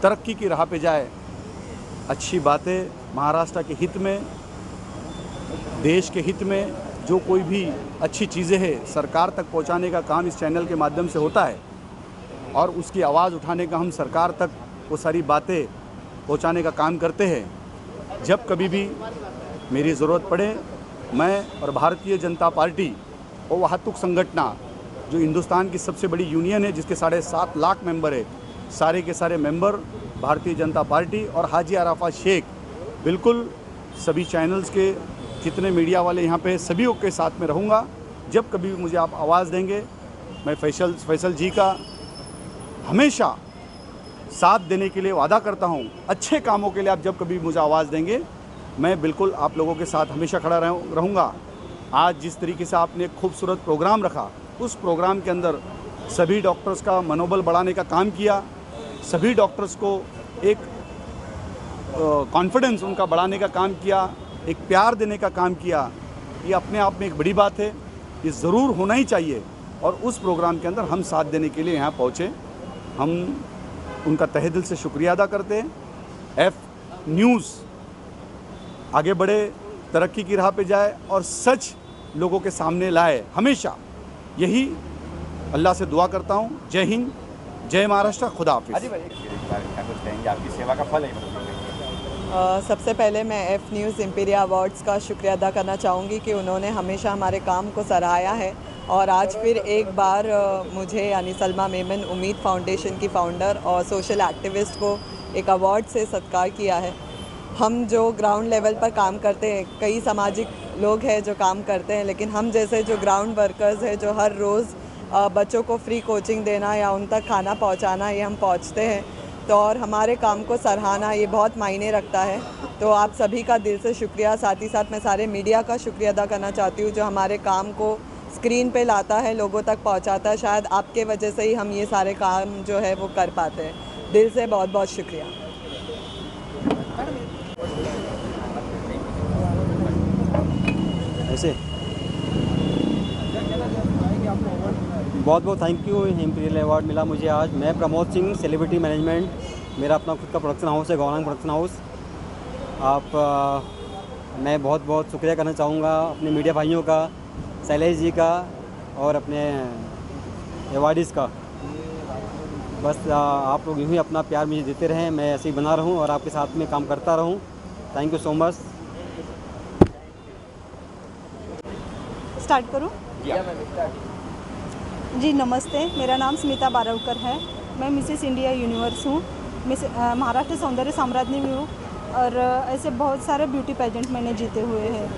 तरक्की की राह पे जाए। अच्छी बातें महाराष्ट्र के हित में, देश के हित में जो कोई भी अच्छी चीज़ें हैं सरकार तक पहुंचाने का काम इस चैनल के माध्यम से होता है और उसकी आवाज़ उठाने का हम सरकार तक वो सारी बातें पहुंचाने का काम करते हैं। जब कभी भी मेरी ज़रूरत पड़े, मैं और भारतीय जनता पार्टी और वाहतुक संगठना जो हिंदुस्तान की सबसे बड़ी यूनियन है जिसके 7.5 लाख मेंबर है, सारे के सारे मेंबर भारतीय जनता पार्टी और हाजी अराफा शेख, बिल्कुल सभी चैनल्स के जितने मीडिया वाले यहाँ पे सभी के साथ में रहूँगा। जब कभी भी मुझे आप आवाज़ देंगे, मैं फैसल जी का हमेशा साथ देने के लिए वादा करता हूँ। अच्छे कामों के लिए आप जब कभी मुझे आवाज़ देंगे, मैं बिल्कुल आप लोगों के साथ हमेशा खड़ा रहूँगा। आज जिस तरीके से आपने एक खूबसूरत प्रोग्राम रखा, उस प्रोग्राम के अंदर सभी डॉक्टर्स का मनोबल बढ़ाने का काम किया, सभी डॉक्टर्स को एक कॉन्फिडेंस उनका बढ़ाने का काम किया, एक प्यार देने का काम किया। ये अपने आप में एक बड़ी बात है, ये ज़रूर होना ही चाहिए। और उस प्रोग्राम के अंदर हम साथ देने के लिए यहाँ पहुँचे। हम उनका तहे दिल से शुक्रिया अदा करते हैं। एफ न्यूज़ आगे बढ़े, तरक्की की राह पे जाए और सच लोगों के सामने लाए। हमेशा यही अल्लाह से दुआ करता हूँ। जय हिंद, जय महाराष्ट्र, खुदा हाफिज़। आपकी सेवा का फल है। सबसे पहले मैं एफ न्यूज़ इम्पीरिया अवार्ड्स का शुक्रिया अदा करना चाहूँगी कि उन्होंने हमेशा हमारे काम को सराहाया है और आज फिर एक बार मुझे यानी सलमा मेमन उम्मीद फाउंडेशन की फ़ाउंडर और सोशल एक्टिविस्ट को एक अवार्ड से सत्कार किया है। हम जो ग्राउंड लेवल पर काम करते हैं, कई सामाजिक लोग हैं जो काम करते हैं, लेकिन हम जैसे जो ग्राउंड वर्कर्स हैं जो हर रोज़ बच्चों को फ्री कोचिंग देना या उन तक खाना पहुँचाना, ये हम पहुँचते हैं तो और हमारे काम को सराहना ये बहुत मायने रखता है। तो आप सभी का दिल से शुक्रिया। साथ ही साथ मैं सारे मीडिया का शुक्रिया अदा करना चाहती हूँ जो हमारे काम को स्क्रीन पे लाता है, लोगों तक पहुँचाता है। शायद आपके वजह से ही हम ये सारे काम जो है वो कर पाते हैं। दिल से बहुत बहुत शुक्रिया। ऐसे बहुत बहुत थैंक यू। इम्पीरियल अवार्ड मिला मुझे आज। मैं प्रमोद सिंह, सेलिब्रिटी मैनेजमेंट, मेरा अपना खुद का प्रोडक्शन हाउस है, गौरांग प्रोडक्शन हाउस। मैं बहुत बहुत शुक्रिया करना चाहूँगा अपने मीडिया भाइयों का, शैलेश जी का और अपने अवार्डीज़ का। बस आप लोग यूँ ही अपना प्यार मुझे देते रहें, मैं ऐसे ही बना रहूँ और आपके साथ में काम करता रहूँ। Thank you so much. Start करूँ? जी नमस्ते, मेरा नाम स्मिता बारवकर है। मैं मिसेस इंडिया यूनिवर्स हूँ, महाराष्ट्र सौंदर्य साम्राज्ञी में हूँ और ऐसे बहुत सारे ब्यूटी पेजेंट मैंने जीते हुए हैं।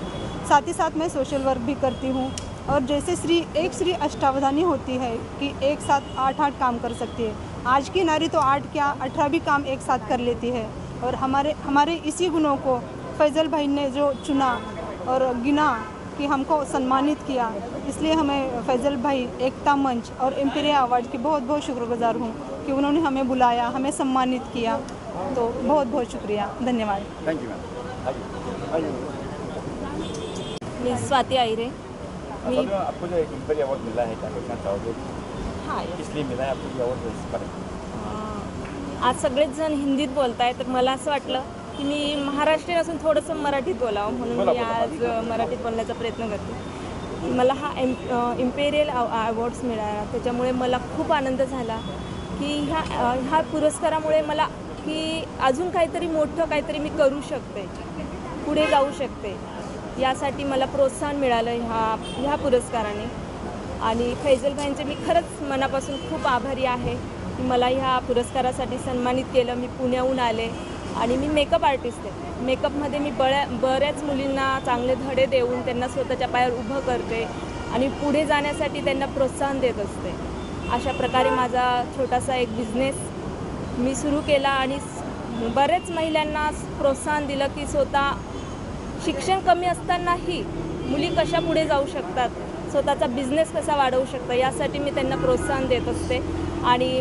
साथ ही साथ मैं सोशल वर्क भी करती हूँ और जैसे श्री अष्टावधानी होती है कि एक साथ 8 काम कर सकती है। आज की नारी तो 8 क्या 18 भी काम एक साथ कर लेती है और हमारे इसी गुणों को फैज़ल भाई ने जो चुना और गिना कि हमको सम्मानित किया, इसलिए हमें फैज़ल भाई, एकता मंच और इम्पीरिया अवार्ड की बहुत बहुत शुक्रगुजार हूँ कि उन्होंने हमें बुलाया, हमें सम्मानित किया। तो बहुत बहुत शुक्रिया, धन्यवाद। Thank you ma'am. मैं स्वाति आयरे। आपको जो इम्पीरिया अवार्ड मिला है, क्या कहना चाहोगे? हाँ, इसलिए मिला है आपको अवार्ड? इस पर आज सगळेच जण हिंदीत बोलतायत, तर मला असं वाटलं की मी महाराष्ट्रीयन असून थोडंसं मराठीत बोलावं, म्हणून मी आज मराठीत बोलण्याचा प्रयत्न करते। मला हा इम्पेरियल अवॉर्ड्स मिळाला, त्याच्यामुळे मला खूप आनंद झाला की ह्या पुरस्कारामुळे मला की अजून काहीतरी मोठं काहीतरी मी करू शकते, पुढे जाऊ शकते, यासाठी मला प्रोत्साहन मिळालं ह्या पुरस्काराने। आणि फैजल भाईंचे मी खरंच मनापासून खूप आभारी आहे की मला ह्या पुरस्कारासाठी सन्मानित केलं। मी पुण्याहून आले, आणि मी मेकअप आर्टिस्ट आहे. मेकअपमध्ये मी बऱ्याच मुलींना चांगले धडे देऊन त्यांना स्वतःच्या पायावर उभं करते आणि पुढे जाण्यासाठी त्यांना प्रोत्साहन देत असते. अशा प्रकारे माझा छोटासा एक बिझनेस मी सुरू केला आणि बऱ्याच महिलांना प्रोत्साहन दिलं की स्वतः शिक्षण कमी असतानाही मुली कशा पुढे जाऊ शकतात, स्वतःचा बिझनेस कसा वाढवू शकतात, यासाठी मी त्यांना प्रोत्साहन देत असते. आणि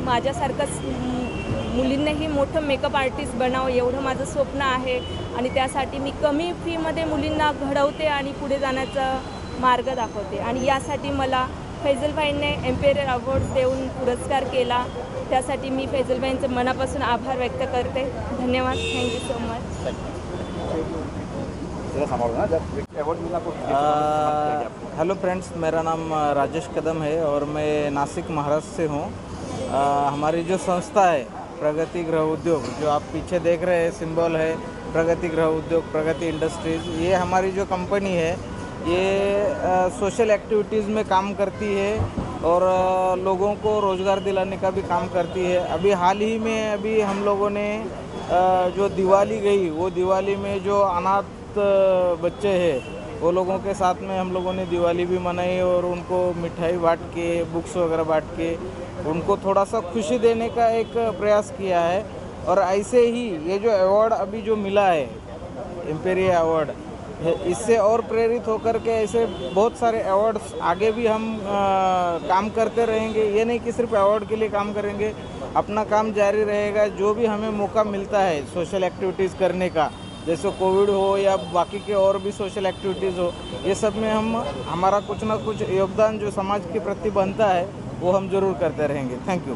माझ्यासारखंच मुलींनाही मोठं मेकअप आर्टिस्ट बनावं एवढं माझं स्वप्न आहे आणि त्यासाठी मी कमी फीमध्ये मुलींना घडवते आणि पुढे जाण्याचा मार्ग दाखवते. आणि यासाठी मला फैजलभाईंनी एम्पेरियर अवॉर्ड देऊन पुरस्कार केला. त्यासाठी मी फैजलभाईंचे मनापासून आभार व्यक्त करते. धन्यवाद. Thank you so much. Hello friends, मेरा नाम राजेश कदम है और मैं नासिक महाराष्ट्र से हूँ. हमारी जो संस्था है प्रगति गृह उद्योग, जो आप पीछे देख रहे हैं सिंबल है प्रगति गृह उद्योग, प्रगति इंडस्ट्रीज़, ये हमारी जो कंपनी है ये सोशल एक्टिविटीज़ में काम करती है और लोगों को रोज़गार दिलाने का भी काम करती है. अभी हाल ही में अभी हम लोगों ने जो दिवाली गई, वो दिवाली में जो अनाथ बच्चे हैं वो लोगों के साथ में हम लोगों ने दिवाली भी मनाई और उनको मिठाई बांट के, बुक्स वगैरह बांट के उनको थोड़ा सा खुशी देने का एक प्रयास किया है. और ऐसे ही ये जो अवार्ड अभी जो मिला है एम्पेरियर अवार्ड, इससे और प्रेरित होकर के ऐसे बहुत सारे अवार्ड्स आगे भी हम काम करते रहेंगे. ये नहीं कि सिर्फ अवार्ड के लिए काम करेंगे, अपना काम जारी रहेगा. जो भी हमें मौका मिलता है सोशल एक्टिविटीज़ करने का, जैसे कोविड हो या बाकी के और भी सोशल एक्टिविटीज़ हो, ये सब में हमारा कुछ ना कुछ योगदान जो समाज के प्रति बनता है वो हम ज़रूर करते रहेंगे. Thank you.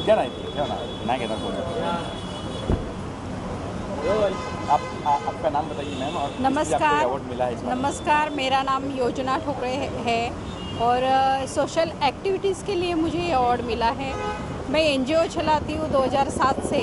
क्या नहीं कहता कोई. आपका नाम बताइए मैम. और नमस्कार. अवार्ड मिला है. नमस्कार, मेरा नाम योजना ठोकरे है और सोशल एक्टिविटीज़ के लिए मुझे ये अवार्ड मिला है. मैं एनजीओ चलाती हूँ 2007 से.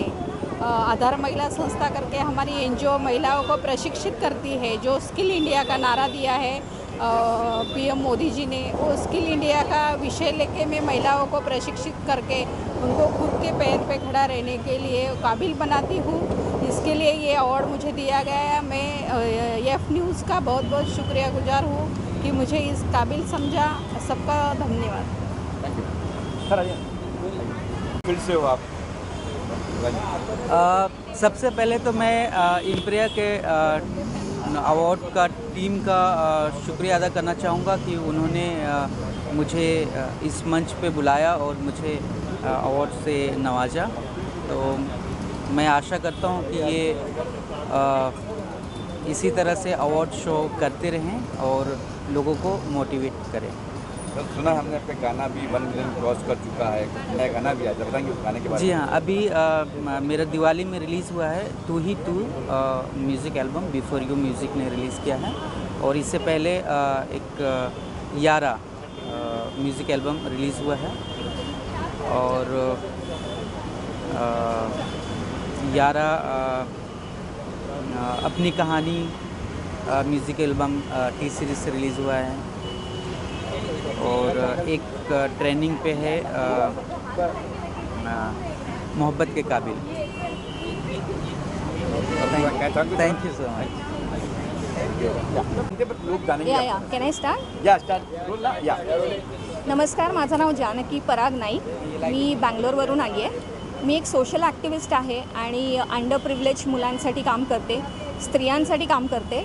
आधार महिला संस्था करके हमारी एनजीओ महिलाओं को प्रशिक्षित करती है. जो स्किल इंडिया का नारा दिया है पीएम मोदी जी ने, वो स्किल इंडिया का विषय लेके मैं महिलाओं को प्रशिक्षित करके उनको खुद के पैर पे खड़ा रहने के लिए काबिल बनाती हूँ. इसके लिए ये अवार्ड मुझे दिया गया है. मैं एफ न्यूज़ का बहुत बहुत शुक्रिया गुजार हूँ कि मुझे इस काबिल समझा. सबका धन्यवाद. Thank you. सर आइए. फिर से हो आप. सबसे पहले तो मैं एम्पेरियर के अवार्ड का टीम का शुक्रिया अदा करना चाहूँगा कि उन्होंने मुझे इस मंच पे बुलाया और मुझे अवार्ड से नवाजा. तो मैं आशा करता हूँ कि ये इसी तरह से अवार्ड शो करते रहें और लोगों को मोटिवेट करें. तो सुना हमने आपका गाना भी 1 मिलियन क्रॉस कर चुका है. नया गाना भी आया, बताएंगे उस गाने के बारे में. जी हाँ, अभी मेरा दिवाली में रिलीज़ हुआ है तू ही तू music album. Before you music ने रिलीज़ किया है. और इससे पहले एक यारा म्यूज़िक एल्बम रिलीज़ हुआ है. और यारा अपनी कहानी म्यूज़िक एल्बम टी सीरीज़ से रिलीज़ हुआ है. और एक ट्रेनिंग पे है मोहब्बत के काबिल. Thank you so much. Can I start? या स्टार्ट. या. नमस्कार, माझं नाव जानकी पराग नाईक. मी बँगलोरवरून आली आहे. मी एक सोशल ॲक्टिव्हिस्ट आहे आणि अंडर प्रिव्हिलेज मुलांसाठी काम करते, स्त्रियांसाठी काम करते.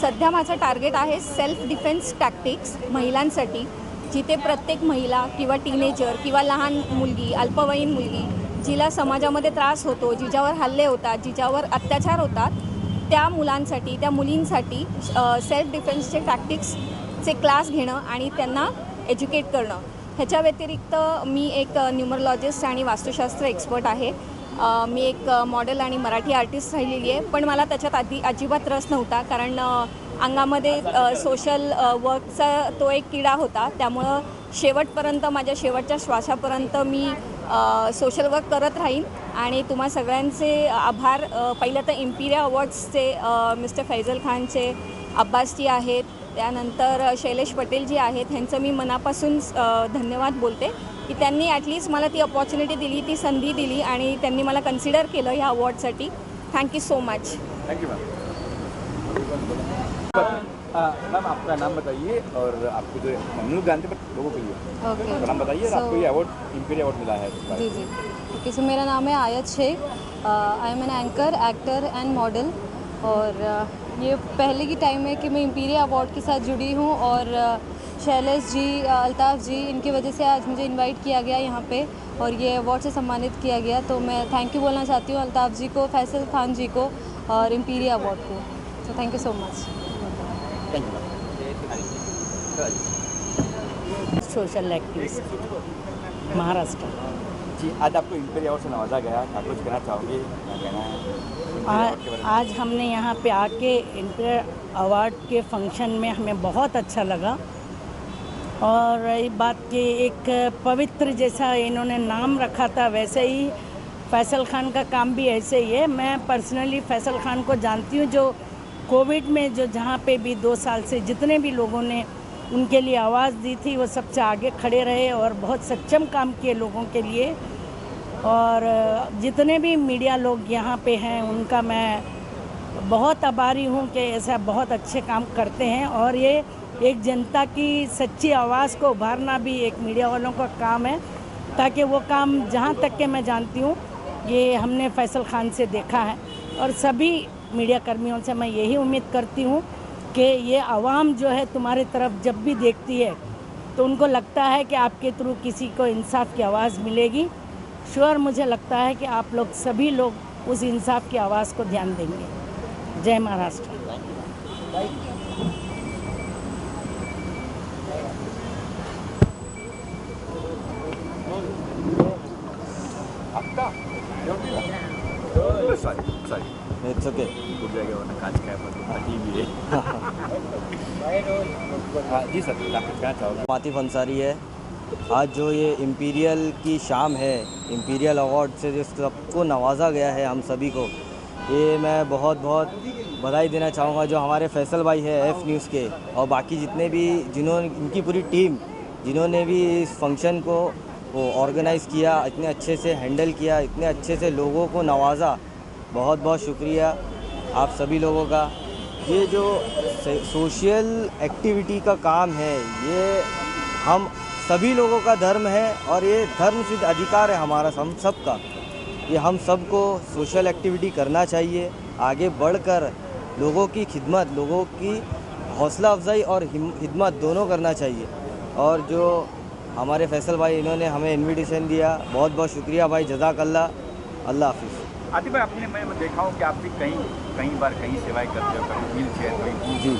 सध्या माझं टार्गेट आहे सेल्फ डिफेन्स टॅक्टिक्स महिलांसाठी, जिथे प्रत्येक महिला किंवा टीनेजर किंवा लहान मुलगी, अल्पवयीन मुलगी, जिला समाजामध्ये त्रास होतो, जिच्यावर हल्ले होतात, जिच्यावर अत्याचार होतात, त्या मुलांसाठी, त्या मुलींसाठी सेल्फ डिफेन्सचे टॅक्टिक्सचे क्लास घेणं आणि त्यांना एज्युकेट करणं. ह्याच्या व्यतिरिक्त मी एक न्यूमरोलॉजिस्ट आणि वास्तुशास्त्र एक्सपर्ट आहे. मी एक मॉडेल आणि मराठी आर्टिस्ट राहिलेली आहे. पण मला त्याच्यात अजिबात रस नव्हता, कारण अंगामध्ये सोशल वर्कचा तो एक किडा होता. त्यामुळं शेवटपर्यंत, माझ्या शेवटच्या श्वासापर्यंत मी सोशल वर्क करत राहीन. आणि तुम्हा सगळ्यांचे आभार. पहिलं तर इम्पिरिया अवॉर्ड्सचे मिस्टर फैजल खानचे, अब्बासजी आहेत, त्यानंतर शैलेश पटेल जी आहेत, ह्यांचं मी मनापासून धन्यवाद बोलते की त्यांनी ॲटलिस्ट मला ती अपॉर्च्युनिटी दिली, ती संधी दिली आणि त्यांनी मला कन्सिडर केलं ह्या अवॉर्डसाठी. Thank you so much. Thank you ma'am. Ma'am आपका नाम बताइए और आपको जो हम लोग जानते हैं लोगों के लिए ओके. नाम बताइए और आपको ये अवार्ड इम्पीरियल अवार्ड मिला है. जी जी. ओके, सो मेरा नाम है Ayat Shaikh. I am an anchor, actor and model. और ये पहले की टाइम है कि मैं इम्पीरियल अवार्ड के साथ जुड़ी हूँ और शैलेश जी, अल्ताफ़ जी, इनकी वजह से आज मुझे इनवाइट किया गया यहाँ पे और ये अवार्ड से सम्मानित किया गया. तो मैं थैंक यू बोलना चाहती हूँ अल्ताफ़ जी को, फैसल खान जी को और इम्पीरियल अवार्ड को. So thank you so much. Thank you. Social activist Maharashtra. जी, आज आपको इम्पीरियल अवार्ड से नवाजा गया, क्या कुछ कहना चाहोगे? क्या कहना है? आज हमने यहाँ पे आके इम्पीरियल अवार्ड के फंक्शन में हमें बहुत अच्छा लगा और ये बात कि एक पवित्र जैसा इन्होंने नाम रखा था वैसे ही फैसल खान का काम भी ऐसे ही है. मैं पर्सनली फैसल खान को जानती हूँ, जो कोविड में जो जहाँ पे भी 2 साल से जितने भी लोगों ने उनके लिए आवाज़ दी थी वो सबसे आगे खड़े रहे और बहुत सक्षम काम किए लोगों के लिए. और जितने भी मीडिया लोग यहाँ पे हैं उनका मैं बहुत आभारी हूँ कि ऐसा बहुत अच्छे काम करते हैं और ये एक जनता की सच्ची आवाज़ को उभारना भी एक मीडिया वालों का काम है, ताकि वो काम जहाँ तक के मैं जानती हूँ ये हमने फैसल खान से देखा है. और सभी मीडिया कर्मियों से मैं यही उम्मीद करती हूँ कि ये आवाम जो है तुम्हारी तरफ जब भी देखती है तो उनको लगता है कि आपके थ्रू किसी को इंसाफ की आवाज़ मिलेगी. श्योर मुझे लगता है कि आप लोग सभी लोग उस इंसाफ की आवाज़ को ध्यान देंगे. जय महाराष्ट्र. It's okay. टूट जाएगा वरना कांच का है टीवी है. जी सर, आप कुछ कहना चाहोगे? आतिफ अंसारी है. आज जो ये इम्पीरियल की शाम है, इम्पीरियल अवार्ड से जो सबको नवाजा गया है हम सभी को, ये मैं बहुत बहुत बधाई देना चाहूँगा. जो हमारे फैसल भाई है एफ न्यूज़ के और बाकी जितने भी जिन्होंने इनकी पूरी टीम जिन्होंने भी इस फंक्शन को वो ऑर्गेनाइज़ किया, इतने अच्छे से हैंडल किया, इतने अच्छे से लोगों को नवाजा, बहुत बहुत शुक्रिया आप सभी लोगों का. ये जो सोशल एक्टिविटी का काम है ये हम सभी लोगों का धर्म है और ये धर्म सिद्ध अधिकार है हमारा हम सब का. ये हम सबको सोशल एक्टिविटी करना चाहिए, आगे बढ़कर लोगों की खिदमत, लोगों की हौसला अफजाई और हिम्मत दोनों करना चाहिए. और जो हमारे फैसल भाई इन्होंने हमें इनविटेशन दिया, बहुत बहुत शुक्रिया भाई, जज़ाकल्लाह. अल्लाह हाफिज़. आतिफ भाई, आपने मैं देखा हूँ कि आप भी कई बार कहीं सेवाएं करते हो, कभी व्हील चेयर, कभी जी.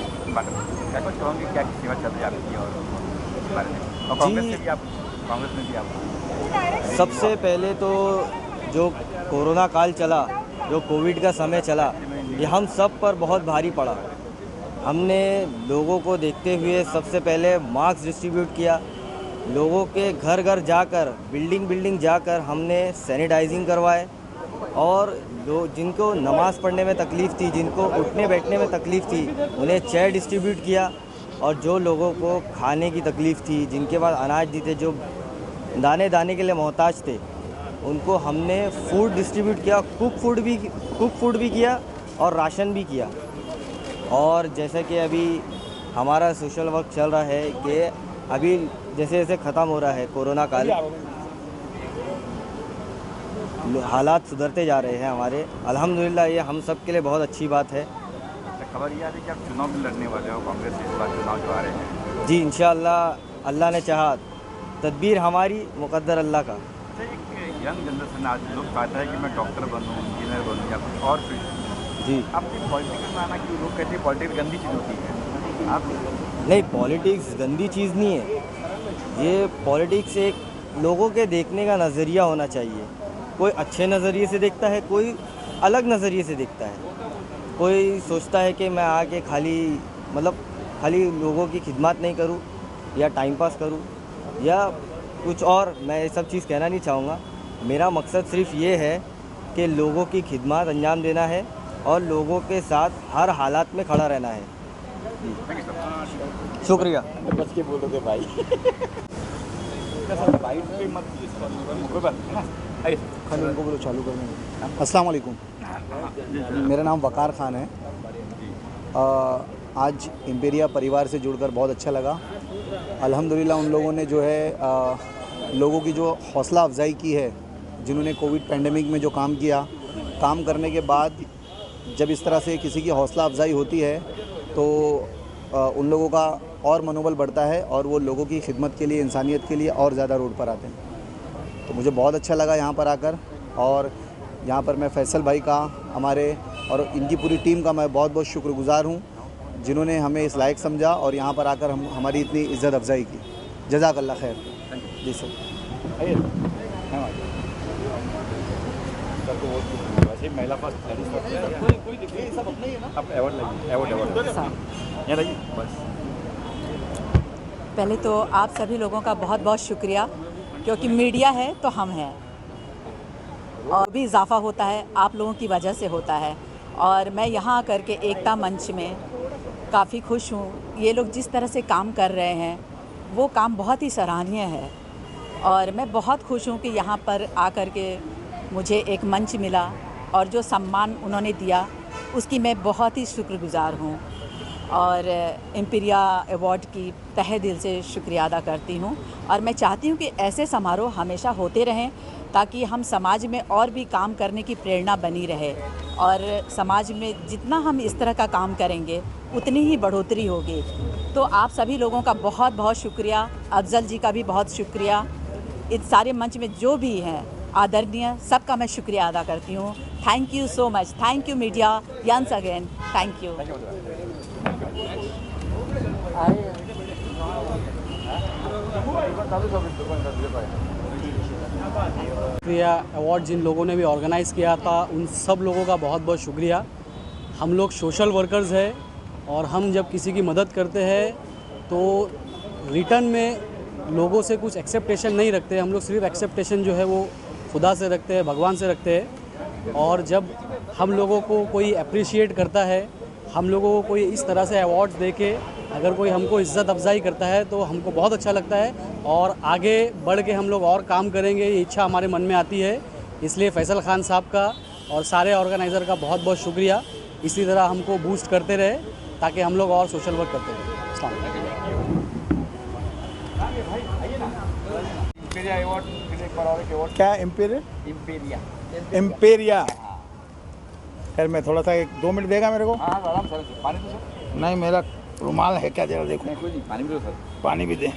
क्या कुछ कहोगे, क्या सेवा चल रही है आपकी और इस बारे में? और कांग्रेस में भी आप, कांग्रेस में भी आप? सबसे पहले तो जो कोरोना काल चला, जो कोविड का समय चला, ये हम सब पर बहुत भारी पड़ा. हमने लोगों को देखते हुए सबसे पहले मास्क डिस्ट्रीब्यूट किया, लोगों के घर घर जाकर, बिल्डिंग जाकर हमने सैनिटाइजिंग करवाए और जिनको नमाज़ पढ़ने में तकलीफ़ थी, जिनको उठने बैठने में तकलीफ़ थी, उन्हें चेयर डिस्ट्रीब्यूट किया. और जो लोगों को खाने की तकलीफ़ थी, जिनके पास अनाज नहीं थे, जो दाने दाने के लिए मोहताज थे, उनको हमने फूड डिस्ट्रीब्यूट किया. कुक फूड भी किया और राशन भी किया. और जैसे कि अभी हमारा सोशल वर्क चल रहा है कि अभी जैसे जैसे ख़त्म हो रहा है कोरोना काल, हालात सुधरते जा रहे हैं हमारे, अल्हम्दुलिल्लाह. ये हम सब के लिए बहुत अच्छी बात है. खबर यह है कि आप चुनाव भी लड़ने वाले हो, कांग्रेस से इस बार चुनाव जो आ रहे हैं. जी, इंशाअल्लाह अल्लाह ने चाहा, तदबीर हमारी, मुक़द्दर अल्लाह का. एक यंग जनरेशन आज लोग चाहता है कि मैं डॉक्टर बनूँ, इंजीनियर बनूँ या कुछ और फील्ड. जी. आपकी पॉलिटिक्स में आना कि लोग कहते हैं पॉलिटिक्स गंदी चीज़ होती है, आप? नहीं, पॉलिटिक्स गंदी चीज़ नहीं है. ये पॉलिटिक्स एक लोगों के देखने का नज़रिया होना चाहिए. कोई अच्छे नज़रिए से देखता है, कोई अलग नज़रिए से देखता है. कोई सोचता है कि मैं आके खाली लोगों की खिदमत नहीं करूं या टाइम पास करूं या कुछ और. मैं ये सब चीज़ कहना नहीं चाहूँगा. मेरा मकसद सिर्फ ये है कि लोगों की खिदमत अंजाम देना है और लोगों के साथ हर हालात में खड़ा रहना है। शुक्रिया। बच के बोलोगे भाई। उनको बोलो चालू करने। अस्सलाम वालेकुम, मेरा नाम वकार ख़ान है। आज इम्पेरिया परिवार से जुड़कर बहुत अच्छा लगा। अल्हम्दुलिल्लाह उन लोगों ने जो है लोगों की जो हौसला अफजाई की है, जिन्होंने कोविड पेंडेमिक में जो काम किया, काम करने के बाद जब इस तरह से किसी की हौसला अफजाई होती है तो उन लोगों का और मनोबल बढ़ता है और वो लोगों की खिदमत के लिए, इंसानियत के लिए और ज़्यादा रोड पर आते हैं। तो मुझे बहुत अच्छा लगा यहाँ पर आकर, और यहाँ पर मैं फैसल भाई का, हमारे और इनकी पूरी टीम का मैं बहुत बहुत शुक्रगुज़ार हूँ, जिन्होंने हमें इस लायक समझा और यहाँ पर आकर हमारी इतनी इज़्ज़त अफजाई की। जज़ाकल्लाह खैर। जी सर। महिला पहले तो आप सभी लोगों का बहुत बहुत शुक्रिया, क्योंकि मीडिया है तो हम हैं, और भी इजाफा होता है आप लोगों की वजह से होता है। और मैं यहाँ आकर के एकता मंच में काफ़ी खुश हूँ। ये लोग जिस तरह से काम कर रहे हैं वो काम बहुत ही सराहनीय है, और मैं बहुत खुश हूँ कि यहाँ पर आकर के मुझे एक मंच मिला और जो सम्मान उन्होंने दिया उसकी मैं बहुत ही शुक्रगुज़ार हूँ, और इम्पीरिया अवार्ड की तहे दिल से शुक्रिया अदा करती हूँ। और मैं चाहती हूँ कि ऐसे समारोह हमेशा होते रहें, ताकि हम समाज में और भी काम करने की प्रेरणा बनी रहे, और समाज में जितना हम इस तरह का काम करेंगे उतनी ही बढ़ोतरी होगी। तो आप सभी लोगों का बहुत बहुत शुक्रिया, अफजल जी का भी बहुत शुक्रिया, इस सारे मंच में जो भी हैं आदरणीय, सबका मैं शुक्रिया अदा करती हूँ। Thank you so much. Thank you media, once again thank you. शुक्रिया अवार्ड जिन लोगों ने भी ऑर्गेनाइज़ किया था, उन सब लोगों का बहुत बहुत शुक्रिया। हम लोग सोशल वर्कर्स हैं, और हम जब किसी की मदद करते हैं तो रिटर्न में लोगों से कुछ एक्सेप्टेशन नहीं रखते। हम लोग सिर्फ एक्सेप्टेशन जो है वो खुदा से रखते हैं, भगवान से रखते हैं। और जब हम लोगों को कोई अप्रिशिएट करता है, हम लोगों को कोई इस तरह से अवार्ड्स दे के अगर कोई हमको इज़्ज़त अफजाई करता है तो हमको बहुत अच्छा लगता है, और आगे बढ़ के हम लोग और काम करेंगे, ये इच्छा हमारे मन में आती है। इसलिए फैसल खान साहब का और सारे ऑर्गेनाइज़र का बहुत बहुत शुक्रिया। इसी तरह हमको बूस्ट करते रहे ताकि हम लोग और सोशल वर्क करते रहें। क्या इम्पेरिया खैर, मैं थोड़ा सा 1-2 मिनट देगा मेरे को? आराम से। पानी तो सर? नहीं, मेरा रुमाल है क्या, जरा देखो। कोई नहीं, पानी भी दो सर। पानी भी दे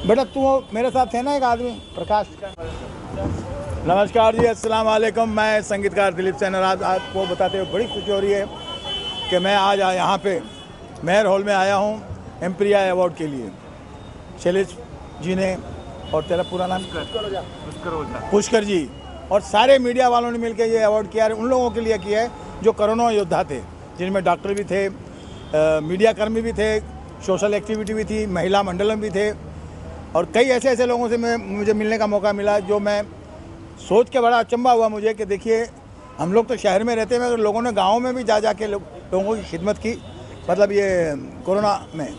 बेटा। तू मेरे साथ है ना एक आदमी, प्रकाश। नमस्कार जी, अस्सलाम वालेकुम। मैं संगीतकार दिलीप सैन, आज आपको बताते हुए बड़ी खुशी हो रही है कि मैं आज यहाँ पे मेयर हॉल में आया हूँ इम्पीरिया अवार्ड के लिए। शैलेश जी ने, और तेरा पूरा नाम? पुष्कर जी, और सारे मीडिया वालों ने मिलकर ये अवार्ड किया है। उन लोगों के लिए किया है जो कोरोना योद्धा थे, जिनमें डॉक्टर भी थे, मीडिया कर्मी भी थे, सोशल एक्टिविटी भी थी, महिला मंडलम भी थे, और कई ऐसे ऐसे लोगों से मुझे मिलने का मौका मिला जो मैं सोच के बड़ा अचंभा हुआ मुझे कि देखिए, हम लोग तो शहर में रहते हैं, मगर लोगों ने गाँव में भी जा के लोगों की खिदमत की, मतलब ये कोरोना में।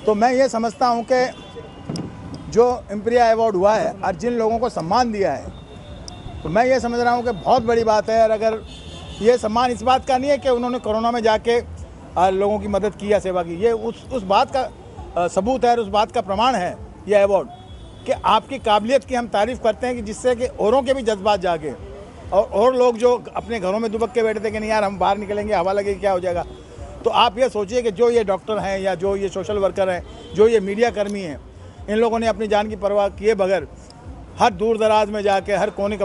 तो मैं ये समझता हूँ कि जो इम्पीरिया अवार्ड हुआ है और जिन लोगों को सम्मान दिया है, तो मैं ये समझ रहा हूँ कि बहुत बड़ी बात है। और अगर ये सम्मान इस बात का नहीं है कि उन्होंने कोरोना में जाके लोगों की मदद की या सेवा की, ये उस बात का सबूत है और उस बात का प्रमाण है ये अवार्ड, कि आपकी काबिलियत की हम तारीफ़ करते हैं कि जिससे कि औरों के भी जज्बात जागे, और लोग जो अपने घरों में दुबक के बैठे थे कि नहीं यार हम बाहर निकलेंगे, हवा लगेगी, क्या हो जाएगा। तो आप ये सोचिए कि जो ये डॉक्टर हैं या जो ये सोशल वर्कर हैं, जो ये मीडिया कर्मी हैं, इन लोगों ने अपनी जान की परवाह किए बगैर हर दूर दराज में जाके, हर कोने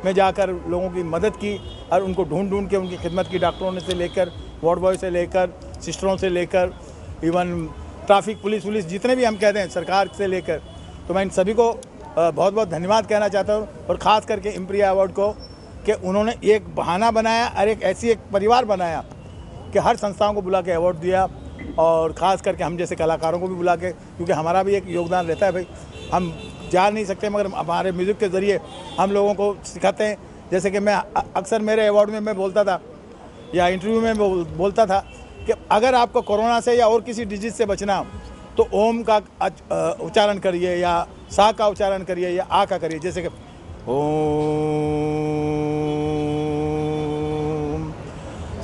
में जाकर लोगों की मदद की और उनको ढूंढ के उनकी खिदमत की, डॉक्टरों से लेकर, वार्ड बॉय से लेकर, सिस्टरों से लेकर, इवन ट्रैफिक पुलिस जितने भी हम कहते हैं, सरकार से लेकर। तो मैं इन सभी को बहुत बहुत धन्यवाद कहना चाहता हूँ, और ख़ास करके इम्पीरिया अवार्ड को, कि उन्होंने एक बहाना बनाया और एक परिवार बनाया कि हर संस्थाओं को बुला के अवार्ड दिया, और ख़ास करके हम जैसे कलाकारों को भी बुला के, क्योंकि हमारा भी एक योगदान रहता है भाई। हम जा नहीं सकते, मगर हमारे म्यूज़िक के ज़रिए हम लोगों को सिखाते हैं। जैसे कि मैं अक्सर मेरे अवार्ड में मैं बोलता था या इंटरव्यू में बोलता था कि अगर आपको कोरोना से या और किसी डिजीज़ से बचना हो तो ओम का उच्चारण करिए या सा का उच्चारण करिए या आ का करिए। जैसे कि ओम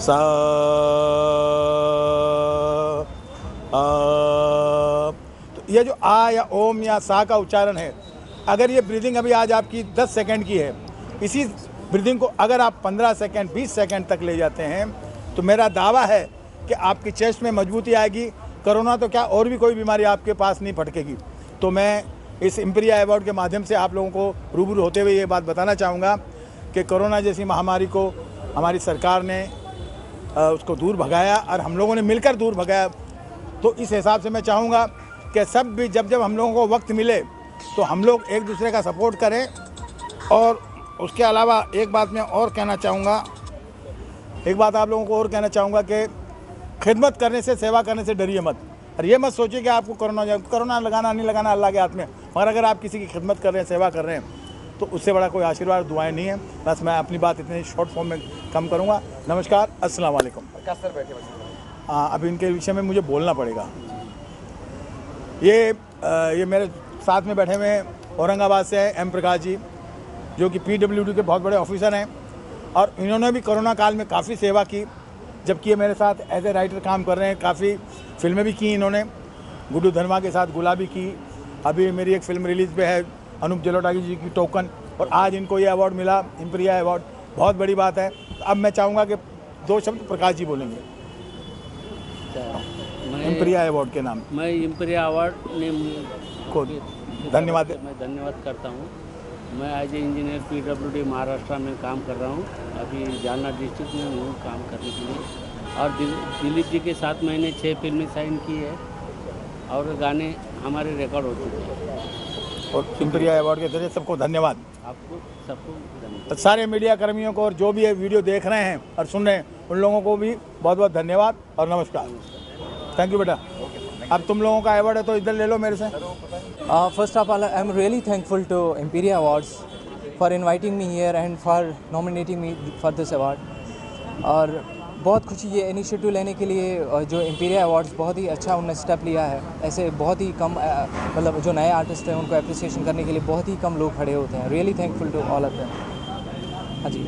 सा तो ये जो आ या ओम या सा का उच्चारण है, अगर ये ब्रीदिंग अभी आज आपकी 10 सेकंड की है, इसी ब्रीदिंग को अगर आप 15 सेकंड 20 सेकंड तक ले जाते हैं तो मेरा दावा है कि आपकी चेस्ट में मजबूती आएगी। कोरोना तो क्या और भी कोई बीमारी आपके पास नहीं फटकेगी। तो मैं इस इम्पीरिया अवार्ड के माध्यम से आप लोगों को रूबरू होते हुए ये बात बताना चाहूँगा कि कोरोना जैसी महामारी को हमारी सरकार ने उसको दूर भगाया और हम लोगों ने मिलकर दूर भगाया। तो इस हिसाब से मैं चाहूँगा कि सब भी जब हम लोगों को वक्त मिले तो हम लोग एक दूसरे का सपोर्ट करें। और उसके अलावा एक बात मैं और कहना चाहूँगा, एक बात आप लोगों को और कहना चाहूँगा कि खिदमत करने से, सेवा करने से डरिए मत। और ये मत सोचिए कि आपको कोरोना लगाना नहीं लगाना अल्लाह के हाथ में, मगर अगर आप किसी की खिदमत कर रहे हैं, सेवा कर रहे हैं तो उससे बड़ा कोई आशीर्वाद दुआएं नहीं है। बस मैं अपनी बात इतने शॉर्ट फॉर्म में कम करूँगा। नमस्कार, अस्सलाम वालेकुम। हाँ, अभी इनके विषय में मुझे बोलना पड़ेगा। ये मेरे साथ में बैठे हुए औरंगाबाद से हैं एम प्रकाश जी, जो कि PWD के बहुत बड़े ऑफिसर हैं और इन्होंने भी कोरोना काल में काफ़ी सेवा की, जबकि ये मेरे साथ एज ए राइटर काम कर रहे हैं। काफ़ी फिल्में भी की इन्होंने, गुड्डू धर्मा के साथ गुलाबी की, अभी मेरी एक फ़िल्म रिलीज़ पे है अनूप जलोटा जी की टोकन, और आज इनको ये अवार्ड मिला, इम्पीरिया अवार्ड, बहुत बड़ी बात है। अब मैं चाहूँगा कि 2 शब्द प्रकाश जी बोलेंगे इम्पीरिया अवार्ड के नाम। मैं इम्पीरिया अवार्ड ने को धन्यवाद मैं धन्यवाद करता हूँ। मैं as a engineer PWD Maharashtra में काम कर रहा हूँ। अभी जालना डिस्ट्रिक्ट में हूँ काम करने के लिए, और दिलीप जी के साथ मैंने 6 फिल्में साइन की है और गाने हमारे रिकॉर्ड हो चुके हैं। और इम्पीरिया अवार्ड के जरिए सबको धन्यवाद, आपको सबको धन्यवाद। सारे मीडिया कर्मियों को और जो भी ये वीडियो देख रहे हैं और सुन रहे हैं उन लोगों को भी बहुत बहुत धन्यवाद और नमस्कार। थैंक यू बेटा। अब तुम लोगों का अवार्ड है तो इधर ले लो मेरे से। First of all, I am really thankful to Imperia Awards for inviting me here and for nominating me for this award. और बहुत खुशी ये इनिशिएटिव लेने के लिए जो Imperia Awards बहुत ही अच्छा उन्होंने स्टेप लिया है। ऐसे बहुत ही कम मतलब जो नए आर्टिस्ट हैं उनको अप्रिसिएशन करने के लिए बहुत ही कम लोग खड़े होते हैं। Really thankful to all of them. हाँ जी।